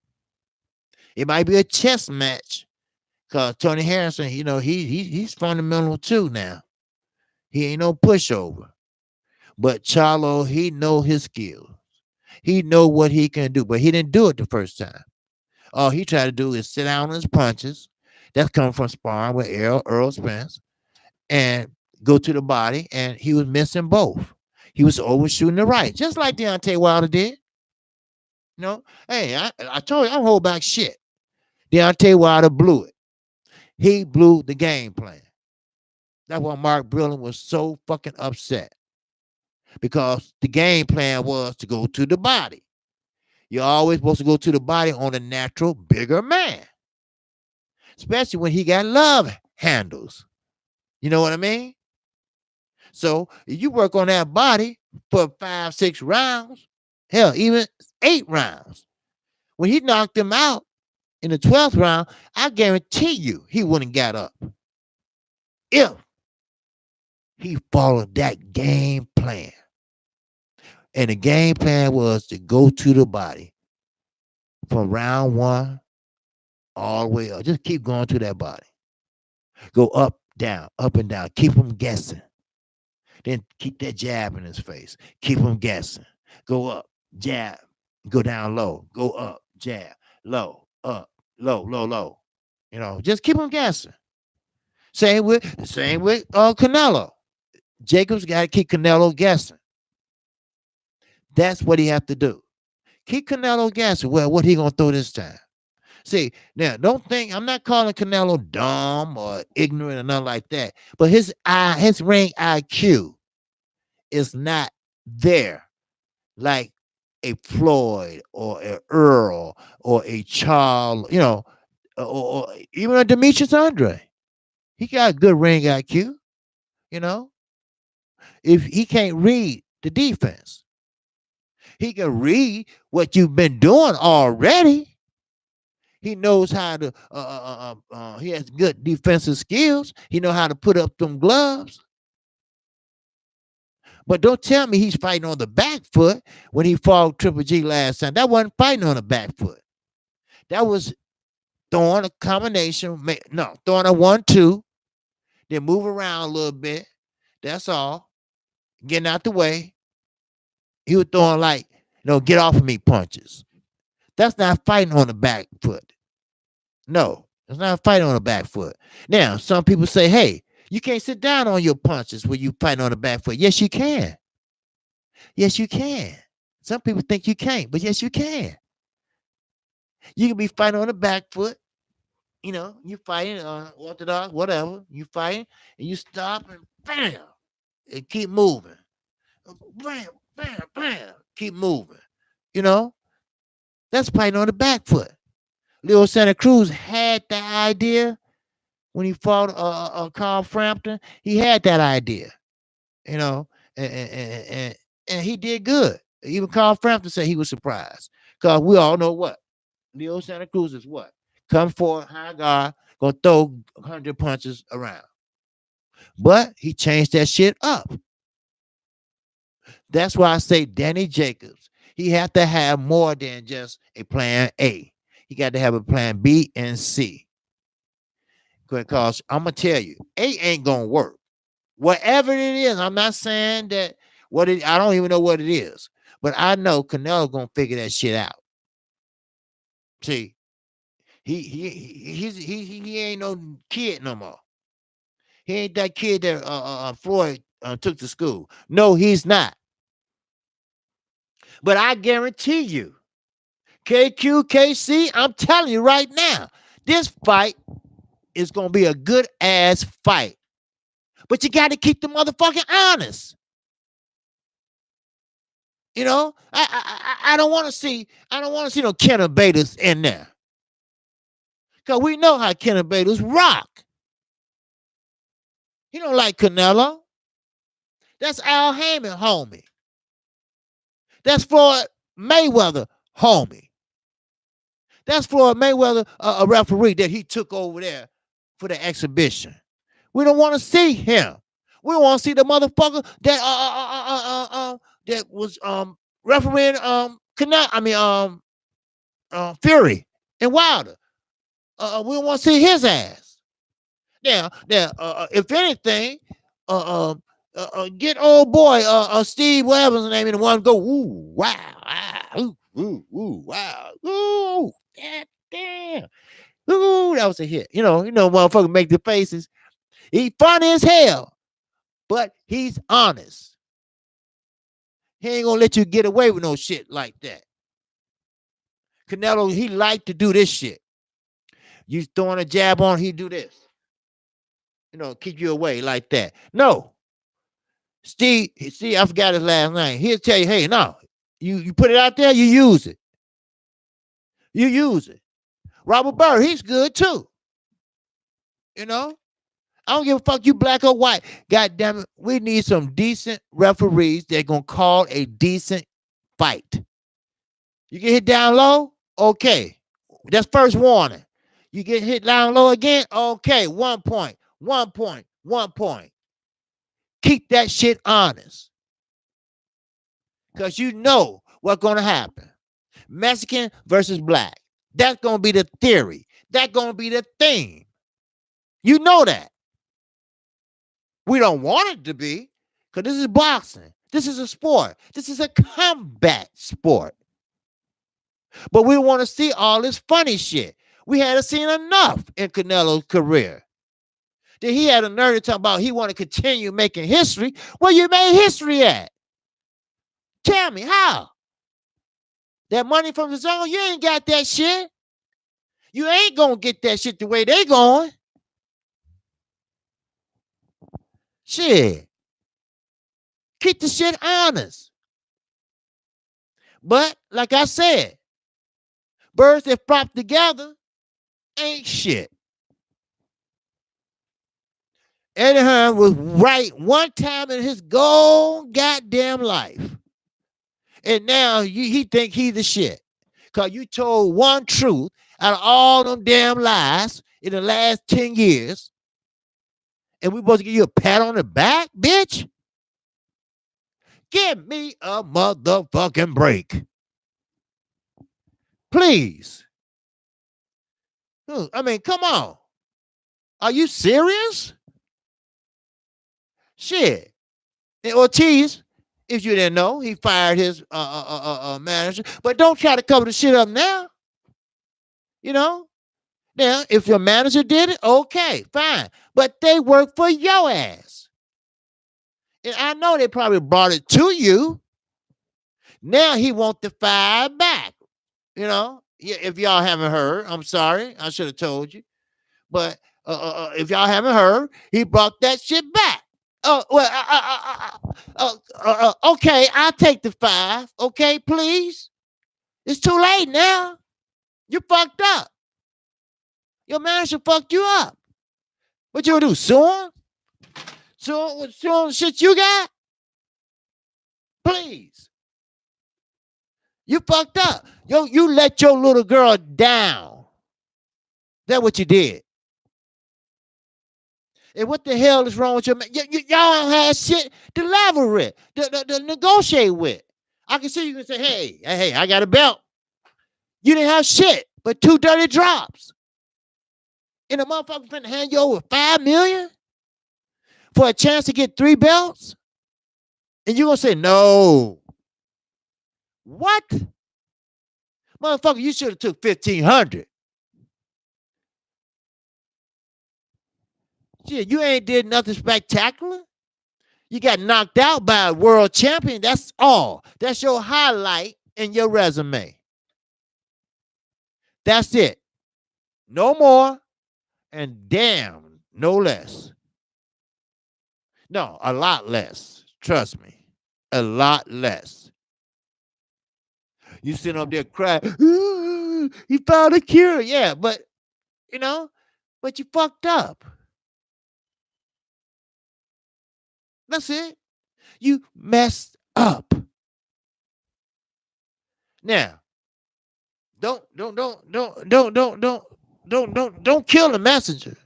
It might be a chess match because Tony Harrison, he's fundamental too now. He ain't no pushover. But Charlo, he know his skills. He know what he can do, but he didn't do it the first time. All he tried to do is sit down on his punches. That's coming from sparring with Earl Spence and go to the body, and he was missing both. He was overshooting the right, just like Deontay Wilder did. Hey, I told you, I don't hold back shit. Deontay Wilder blew it. He blew the game plan. That's why Mark Brilliant was so fucking upset. Because the game plan was to go to the body. You're always supposed to go to the body on a natural, bigger man. Especially when he got love handles. You know what I mean? So if you work on that body for 5, 6 rounds, hell, even 8 rounds. When he knocked him out in the 12th round, I guarantee you he wouldn't got up. If he followed that game plan. And the game plan was to go to the body from round 1 all the way up. Just keep going to that body. Go up, down, up and down. Keep him guessing. Then keep that jab in his face. Keep him guessing. Go up, jab, go down low. Go up, jab, low, up, low, low, low. Just keep him guessing. Same with Canelo. Jacobs got to keep Canelo guessing. That's what he have to do. Keep Canelo guessing. Well, what he gonna throw this time? See, now don't think I'm not calling Canelo dumb or ignorant or nothing like that. But his ring IQ is not there like a Floyd or a Earl or a Charles, or even a Demetrius Andre. He got good ring IQ, If he can't read the defense. He can read what you've been doing already. He knows how to. He has good defensive skills. He knows how to put up them gloves. But don't tell me he's fighting on the back foot when he fought Triple G last time. That wasn't fighting on the back foot. That was throwing a combination. Throwing a 1-2, then move around a little bit. That's all. Getting out the way. He was throwing get off of me punches. That's not fighting on the back foot. No, it's not fighting on the back foot. Now, some people say, hey, you can't sit down on your punches when you fighting on the back foot. Yes, you can. Yes, you can. Some people think you can't, but yes, you can. You can be fighting on the back foot. You fighting orthodox, whatever. You fighting, and you stop and bam, and keep moving. Bam, bam, bam, keep moving. That's fighting on the back foot. Leo Santa Cruz had that idea when he fought Carl Frampton. He had that idea, and he did good. Even Carl Frampton said he was surprised because we all know what Leo Santa Cruz is. What come forward, high guard, gonna throw 100 punches around, but he changed that shit up. That's why I say Danny Jacobs. He had to have more than just a plan A. He got to have a plan B and C. Because I'm going to tell you, A ain't going to work. Whatever it is, I'm not saying that I don't even know what it is. But I know Canelo going to figure that shit out. See, he ain't no kid no more. He ain't that kid that Floyd took to school. No, he's not. But I guarantee you, Kqkc, I'm telling you right now, this fight is going to be a good ass fight. But you got to keep the motherfucking honest. You know, I don't want to see no Kenner Baiters in there. Because we know how Kenner Baiters rock. He don't like Canelo. That's Al Heyman, homie. That's Floyd Mayweather, homie. That's Floyd Mayweather, a referee that he took over there for the exhibition. We don't want to see him. We want to see the motherfucker that that was refereeing Canelo. Fury and Wilder. We don't want to see his ass. Now, if anything, get old boy Steve whatever's his name in the one go ooh wow wow ooh god damn ooh that was a hit. You know motherfucker make the faces. He funny as hell, but he's honest. He ain't gonna let you get away with no shit like that. Canelo, he like to do this shit. You throwing a jab on, he do this. Keep you away like that. No. Steve, see, I forgot his last name. He'll tell you, hey, no, you put it out there, you use it. You use it. Robert Burr, he's good too. I don't give a fuck you black or white. God damn it, we need some decent referees that gonna call a decent fight. You get hit down low, okay. That's first warning. You get hit down low again, okay. 1 point, 1 point, 1 point. Keep that shit honest. Because you know what's going to happen. Mexican versus black. That's going to be the theory. That's going to be the theme. You know that. We don't want it to be, because this is boxing. This is a sport. This is a combat sport. But we want to see all this funny shit. We hadn't seen enough in Canelo's career. Then he had a nerve to talk about he want to continue making history. Where you made history at? Tell me how. That money from the zone, you ain't got that shit. You ain't gonna get that shit the way they going. Shit. Keep the shit honest. But like I said, birds that flop together ain't shit. Eddie Hearn was right one time in his goddamn life. And now he think he the shit. Because you told one truth out of all them damn lies in the last 10 years. And we supposed to give you a pat on the back, bitch? Give me a motherfucking break. Please. I mean, come on. Are you serious? Shit. And Ortiz, if you didn't know, he fired his manager. But don't try to cover the shit up now. Now, if your manager did it, okay, fine. But they work for your ass. And I know they probably brought it to you. Now he wants to fire back. If y'all haven't heard, I'm sorry. I should have told you. But if y'all haven't heard, he brought that shit back. Okay, I'll take the 5. Okay, please. It's too late now. You fucked up. Your manager fucked you up. What you gonna do? Sue him? Sue him shit you got? Please. You fucked up. You let your little girl down. That's what you did. And what the hell is wrong with your man? Y'all don't have shit to leverage, to negotiate with. I can see you can say, hey, I got a belt. You didn't have shit but 2 dirty drops. And a motherfucker finna hand you over $5 million for a chance to get 3 belts? And you gonna say no. What? Motherfucker, you should have took 1,500. Shit, you ain't did nothing spectacular. You got knocked out by a world champion. That's all. That's your highlight in your resume. That's it. No more and damn, no less. No, a lot less. Trust me, a lot less. You sitting up there crying, "Ooh, he found a cure." Yeah, but you know, but you fucked up. That's it. You messed up. Now, don't kill the messenger.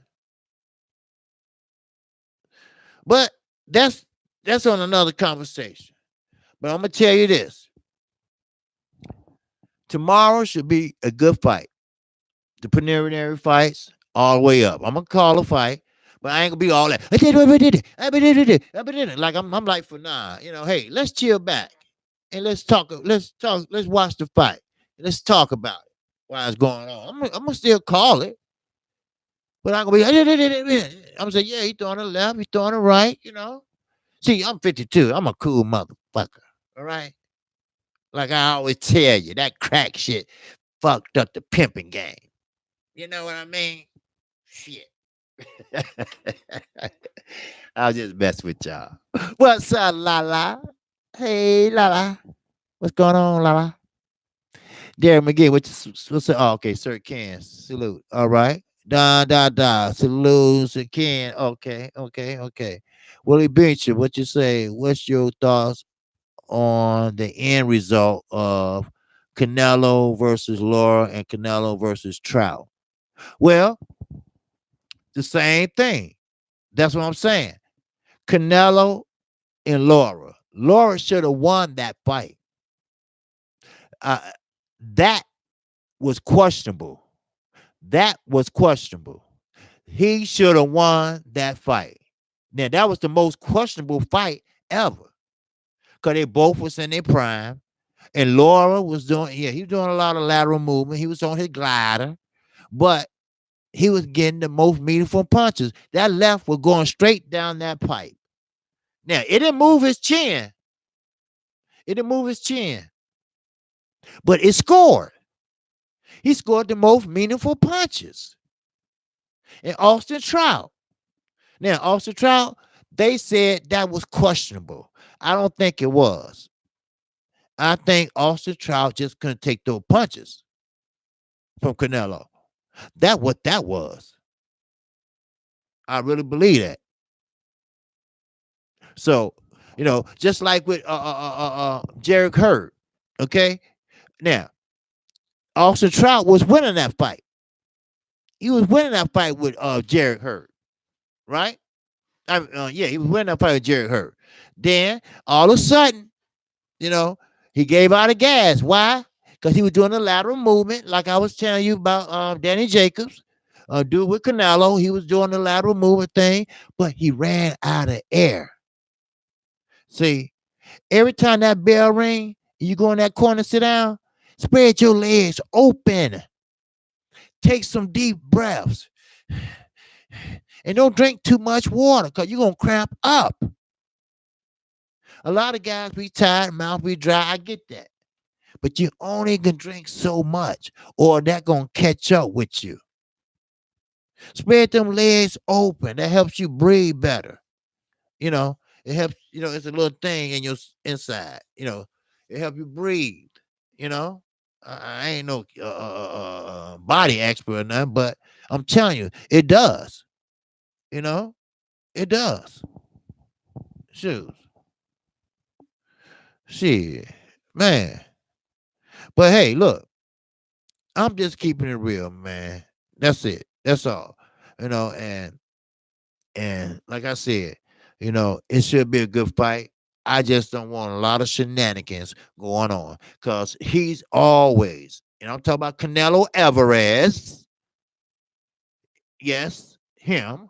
But that's that's on another conversation. But I'm gonna tell you this: tomorrow should be a good fight. The preliminary fights all the way up. I'm gonna call a fight, but I ain't gonna be all that. I did it. Like I'm like for nah. Hey, let's chill back and let's talk. Let's talk. Let's watch the fight. Let's talk about it while it's going on. I'm gonna still call it, but I'm gonna be. I'm gonna say, yeah, he throwing a left, he throwing a right. See, I'm 52. I'm a cool motherfucker. All right. Like I always tell you, that crack shit fucked up the pimping game. You know what I mean? Shit. I'll just mess with y'all. What's up, Lala? Hey, Lala. What's going on, Lala? Darren McGee, what's up? Oh, okay, Sir Ken. Salute. All right. Da. Salute, Sir Ken. Okay. Willie Beecher, what you say? What's your thoughts on the end result of Canelo versus Laura and Canelo versus Trout? Well, the same thing. That's what I'm saying. Canelo and Laura. Laura should have won that fight. Uh, that was questionable. That was questionable. He should have won that fight. Now, that was the most questionable fight ever because they both was in their prime. And Laura was doing, yeah, he was doing a lot of lateral movement. He was on his glider, but he was getting the most meaningful punches. That left was going straight down that pipe. Now, it didn't move his chin. It didn't move his chin, but it scored. He scored the most meaningful punches. And Austin Trout. Now, Austin Trout, they said that was questionable. I don't think it was. I think Austin Trout just couldn't take those punches from Canelo. That's what that was. I really believe that. So, just like with Jarek Hurd, okay? Now, Austin Trout was winning that fight. He was winning that fight with Jarek Hurd, right? Yeah, he was winning that fight with Jarek Hurd. Then, all of a sudden, he gave out of gas. Why? Because he was doing a lateral movement, like I was telling you about Danny Jacobs. Dude with Canelo, he was doing the lateral movement thing, but he ran out of air. See, every time that bell ring, you go in that corner, sit down, spread your legs open. Take some deep breaths. And don't drink too much water because you're going to cramp up. A lot of guys be tired, mouth be dry. I get that. But you only can drink so much or that going to catch up with you. Spread them legs open. That helps you breathe better. It helps, it's a little thing in your inside, it helps you breathe, I ain't no body expert or nothing, but I'm telling you, it does, it does. Shoot. Shit, man. But hey, look, I'm just keeping it real, man. That's it. That's all. And like I said, it should be a good fight. I just don't want a lot of shenanigans going on because he's always, and I'm talking about Canelo Alvarez. Yes, him.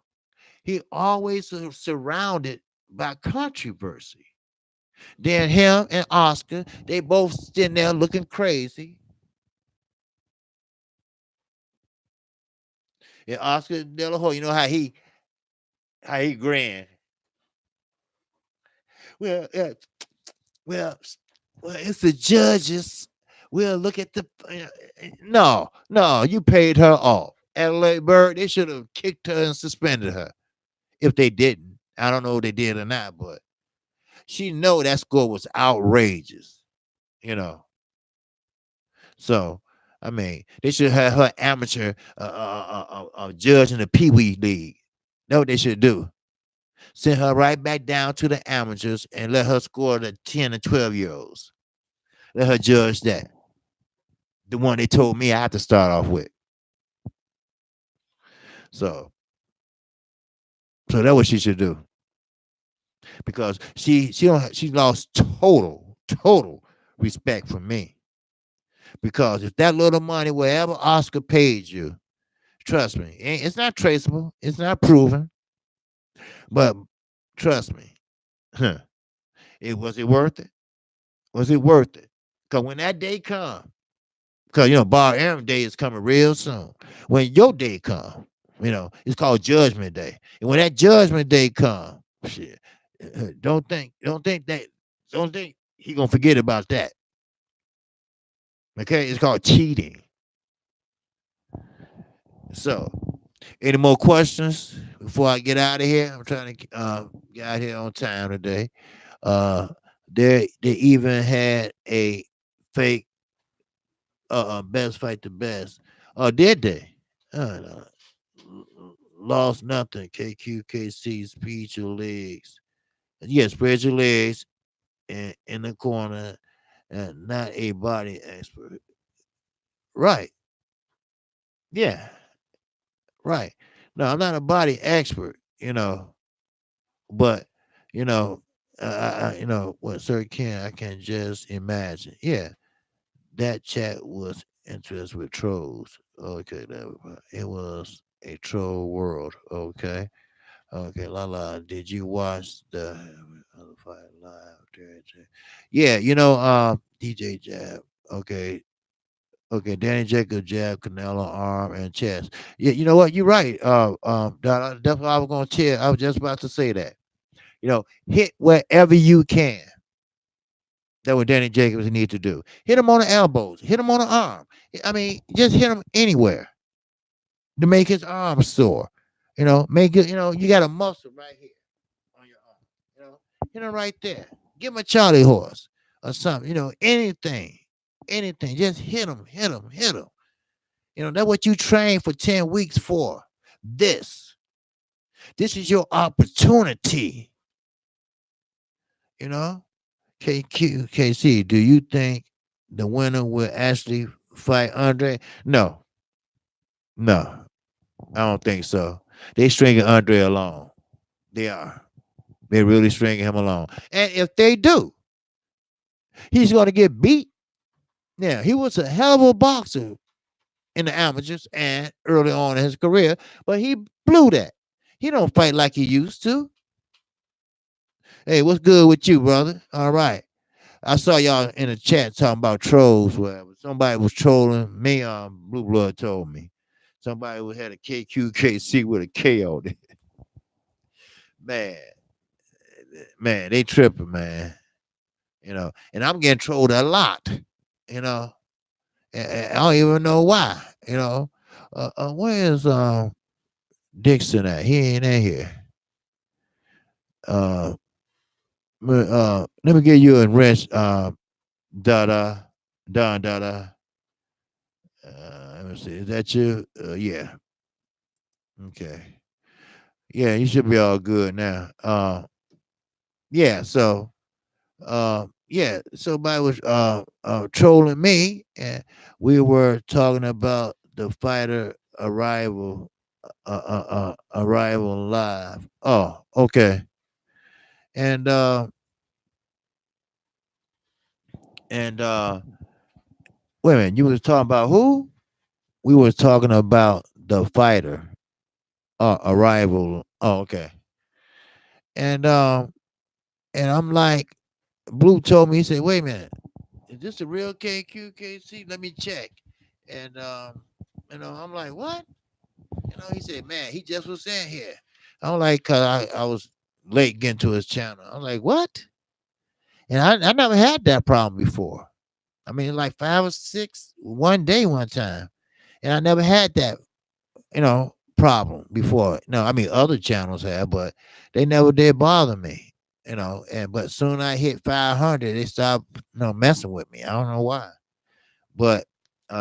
He always surrounded by controversy. Then him and Oscar, they both sitting there looking crazy. And Oscar De La Hoya, you know how he grinned. Well, yeah, well, it's the judges. We'll look at the. No, you paid her off. Adelaide Bird, they should have kicked her and suspended her if they didn't. I don't know if they did or not, but she know that score was outrageous, you know. So, I mean, they should have her amateur judge in the Pee Wee League. That's what they should do. Send her right back down to the amateurs and let her score the 10 and 12-year-olds. Let her judge that. The one they told me I had to start off with. So, so that's what she should do. Because she lost total respect for me. Because if that little money, wherever Oscar paid you, trust me, it's not traceable, it's not proven, but trust me, was it worth it? Was it worth it? Because when that day comes, because Bar Aaron Day is coming real soon. When your day comes, it's called Judgment Day. And when that Judgment Day comes, shit, don't think he gonna forget about that. Okay, it's called cheating. So, any more questions before I get out of here? I'm trying to get out here on time today. Uh, they even had a fake best fight the best. Did they? No. Lost nothing. Kqkc, speed your legs. Yeah, spread your legs in the corner, and not a body expert. Right. Yeah. Right. No, I'm not a body expert, but what Sir Ken, I can just imagine. Yeah, that chat was interested with trolls. Okay, it was a troll world. Okay. Okay, did you watch the other fight live? Yeah, DJ Jab. Okay, okay, Danny Jacob jab, Canelo arm and chest. Yeah, you know what? You're right. That's what I was gonna tell. I was just about to say that. Hit wherever you can. That's what Danny Jacobs need to do. Hit him on the elbows. Hit him on the arm. I mean, just hit him anywhere to make his arm sore. Make it. You got a muscle right here on your arm. Hit him right there. Give him a Charlie horse or something. Anything. Just hit him. That's what you train for 10 weeks for. This is your opportunity. Kqkc, do you think the winner will actually fight Andre? No, I don't think so. They stringing Andre along. They are. They're really stringing him along. And if they do, he's going to get beat. Yeah, he was a hell of a boxer in the amateurs and early on in his career, but he blew that. He don't fight like he used to. Hey, what's good with you, brother? All right. I saw y'all in the chat talking about trolls, whatever. Somebody was trolling me. Blue Blood told me. Somebody who had a Kqkc with a K on it. Man, they tripping, man. And I'm getting trolled a lot. And I don't even know why. Where is Dixon at? He ain't in here. Let me get you a wrench. Dada. Don Dada. Let me see. Is that you? Yeah. Okay. Yeah, you should be all good now. Yeah. So, yeah. Somebody was trolling me, and we were talking about the fighter arrival live. Oh, okay. And and wait a minute. You was talking about who? We was talking about the fighter arrival. Oh, okay. And I'm like, Blue told me, he said, wait a minute, is this a real Kqkc? Let me check. And I'm like, what? He said, man, he just was in here. I'm like, cause I was late getting to his channel. I'm like, what? And I never had that problem before. I mean, like 5 or 6 one day, one time. And I never had that, problem before. No, I mean other channels have, but they never did bother me. And but soon I hit 500, they stopped messing with me. I don't know why. But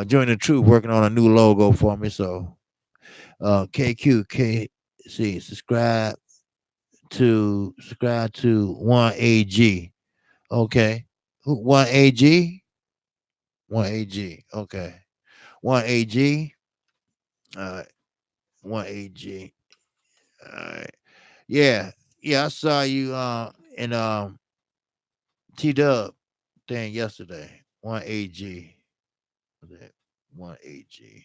Join the Truth working on a new logo for me. So Kqkc, subscribe to 1AG. Okay. 1AG? 1AG. Okay. 1AG. All right. 1AG. All right. Yeah. Yeah, I saw you in T Dub thing yesterday. 1AG. 1AG.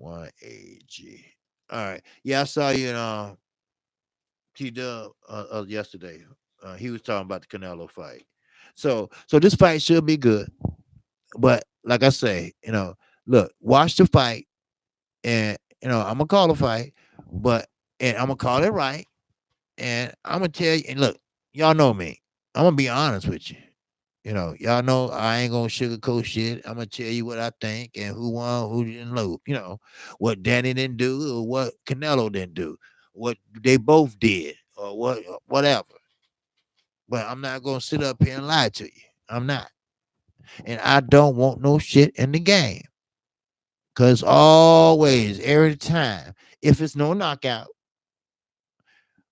1AG. All right. Yeah, I saw you in T Dub yesterday. He was talking about the Canelo fight. So this fight should be good. But like I say, look, watch the fight, and I'm gonna call the fight, but and I'm gonna call it right, and I'm gonna tell you. And look, y'all know me. I'm gonna be honest with you. Y'all know I ain't gonna sugarcoat shit. I'm gonna tell you what I think and who won, who didn't lose. What Danny didn't do or what Canelo didn't do, what they both did or whatever. But I'm not gonna sit up here and lie to you. I'm not, and I don't want no shit in the game. Cause always, every time, if it's no knockout,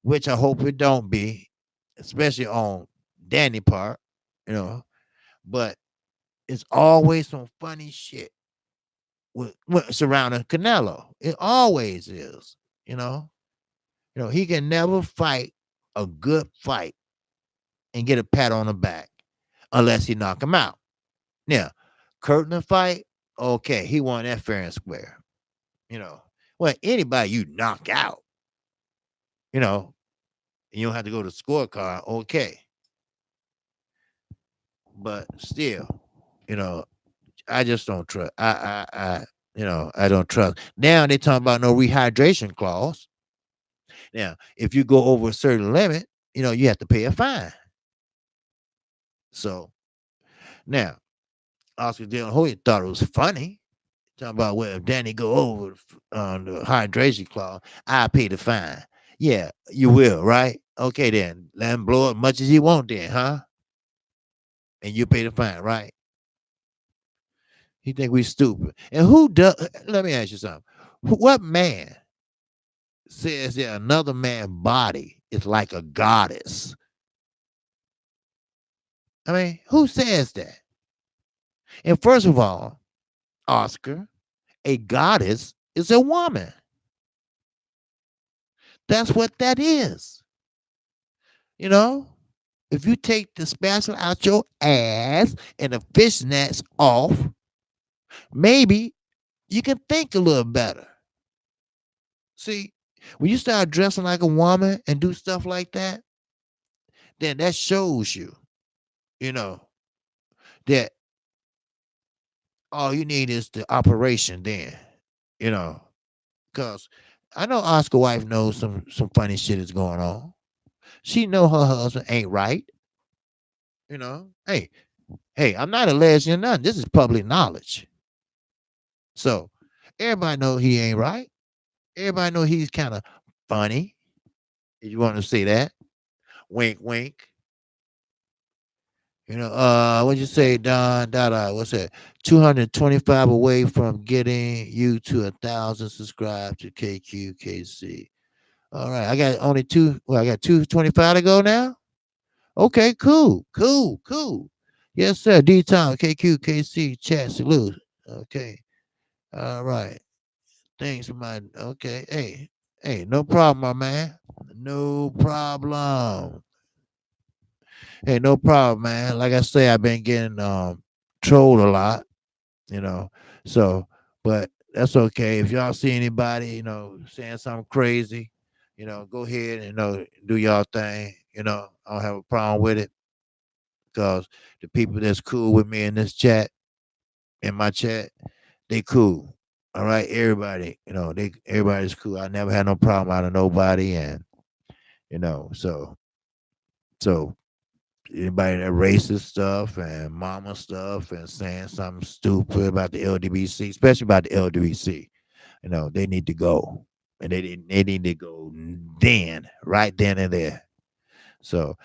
which I hope it don't be, especially on Danny part, you know, but it's always some funny shit with surrounding Canelo. It always is, you know. He can never fight a good fight and get a pat on the back unless he knock him out. Now, Curtin fight, okay, he won that fair and square. Well, anybody you knock out, you know, you don't have to go to scorecard, okay. But still, you know, I just don't trust. I don't trust. Now they talking about no rehydration clause. Now, if you go over a certain limit, you have to pay a fine. So now, Oscar De La Hoya thought it was funny. Talking about, well, if Danny go over the hydration clause, I pay the fine. Yeah, you will, right? Okay, then let him blow as much as he want, then, huh? And you pay the fine, right? He think we stupid. And who does? Let me ask you something. What man says that another man's body is like a goddess? I mean, who says that? And first of all, Oscar, a goddess is a woman. That's what that is. If you take the spatula out your ass and the fishnets off, maybe you can think a little better. See, when you start dressing like a woman and do stuff like that, then that shows you, you know, that all you need is the operation then, you know, because I know Oscar wife knows some funny shit is going on. She know her husband ain't right. Hey, I'm not a lesbian, nothing. This is public knowledge. So everybody know he ain't right. Everybody know he's kind of funny. If you want to say that, wink, wink. What'd you say, Don? What's that? 225 away from getting you to 1,000 subscribed to Kqkc. All right, I got only two. Well, I got 225 to go now. Okay, cool. Yes, sir. D Town Kqkc chat salute. Okay. All right. Thanks, my. Okay. Hey, no problem, my man. No problem. Hey, no problem, man. Like I say, I've been getting trolled a lot, you know. So, but that's okay. If y'all see anybody, saying something crazy, go ahead and do y'all thing. I don't have a problem with it because the people that's cool with me in this chat, in my chat, they cool. All right, everybody, everybody's cool. I never had no problem out of nobody, and so anybody that racist stuff and mama stuff and saying something stupid about the LDBC, especially about the LDBC, they need to go. and they need to go then, right then and there. So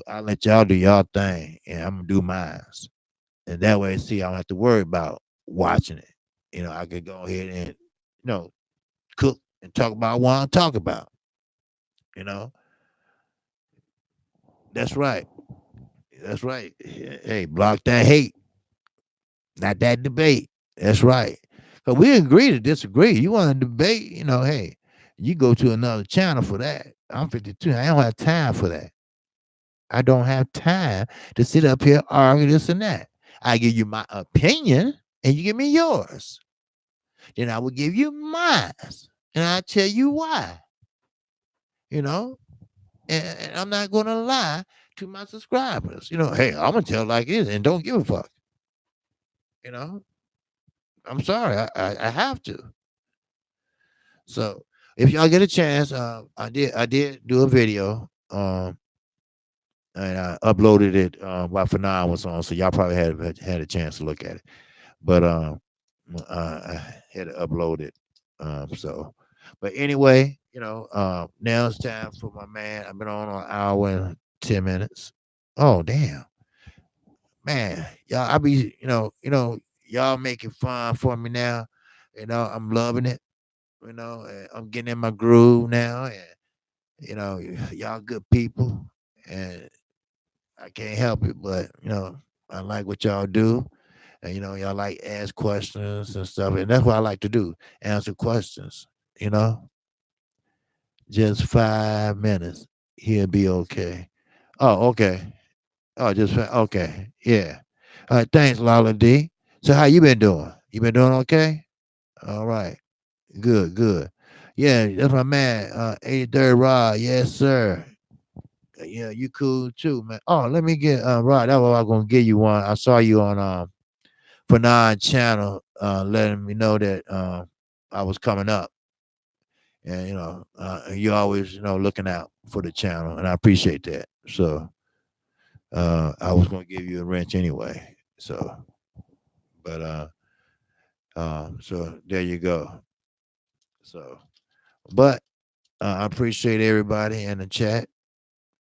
I'll let y'all do y'all thing, and I'm gonna do mine. And that way, see, I don't have to worry about watching it. I could go ahead and cook and talk about what I talk about. You know, that's right. That's right. Hey, block that hate, not that debate. That's right. Cause we agree to disagree. You want to debate, hey, you go to another channel for that. I'm 52. I don't have time for that. I don't have time to sit up here argue this and that. I give you my opinion, and you give me yours. Then I will give you mine, and I'll tell you why. You know, and I'm not going to lie to my subscribers. Hey, I'm gonna tell like this, and don't give a fuck. You know, I'm sorry, I have to. So if y'all get a chance, I did do a video, and I uploaded it while Fanon was on, so y'all probably had a chance to look at it. But I had to upload it. But anyway, now it's time for my man. I've been on an hour and 10 minutes. Oh damn, man, y'all! Y'all making fun for me now. I'm loving it. I'm getting in my groove now, and y'all good people, and I can't help it, but I like what y'all do. And y'all like ask questions and stuff, and that's what I like to do: answer questions. You know, just 5 minutes, he'll be okay. Oh, okay. Oh, okay, yeah. All right, thanks, Lala D. So, how you been doing? You been doing okay? All right, good, good. Yeah, that's my man. 83rd Rod, yes, sir. Yeah, you cool too, man. Oh, let me get Rod. That's what I was gonna give you one. I saw you on Fanon channel, letting me know that I was coming up, and you always looking out for the channel, and I appreciate that. So I was gonna give you a wrench anyway. So, but so there you go. So, but I appreciate everybody in the chat,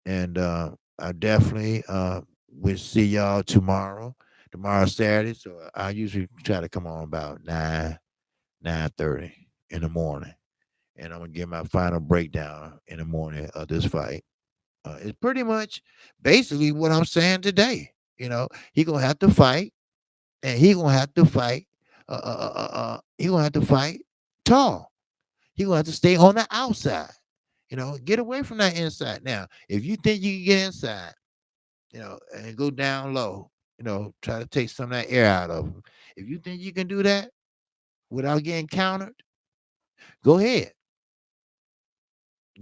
and I definitely will see y'all tomorrow. Tomorrow Saturday, so I usually try to come on about 9:30 in the morning, and I'm gonna give my final breakdown in the morning of this fight. It's pretty much basically what I'm saying today. He gonna have to fight, and he gonna have to fight. He gonna have to fight tall. He gonna have to stay on the outside. Get away from that inside. Now, if you think you can get inside, and go down low, try to take some of that air out of him. If you think you can do that without getting countered, go ahead.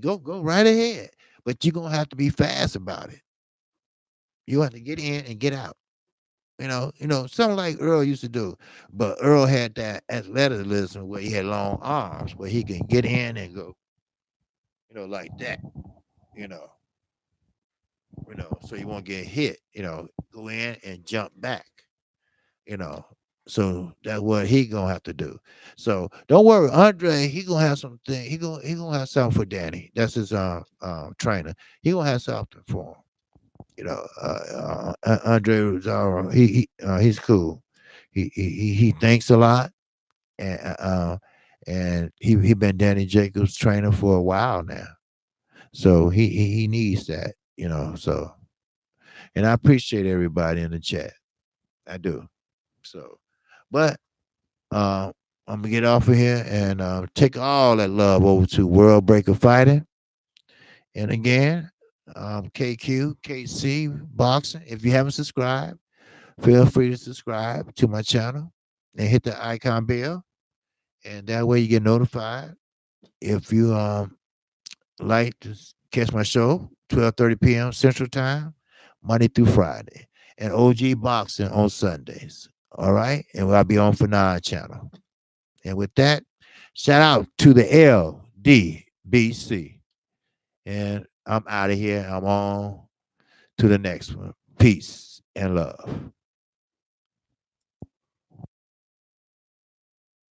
Go right ahead. But you're gonna have to be fast about it. You have to get in and get out. Something like Earl used to do. But Earl had that athleticism where he had long arms, where he can get in and go, like that. You know, so you won't get hit. Go in and jump back. You know, so that's what he gonna have to do. So don't worry, Andre. He gonna have something. He gonna have something for Danny. That's his trainer. He gonna have something for him. Andre Rosario, he's cool. He thinks a lot, and he been Danny Jacobs' trainer for a while now. So he needs that, So, and I appreciate everybody in the chat. I do. So, but I'm gonna get off of here and take all that love over to World Breaker Fighting. And again, Kqkc Boxing. If you haven't subscribed, feel free to subscribe to my channel and hit the icon bell, and that way you get notified if you like to catch my show 12:30 p.m. Central Time, Monday through Friday, and OG Boxing on Sundays. All right, and I'll be on Fanon channel. And with that, shout out to the LDBC, and I'm out of here. I'm on to the next one. Peace and love.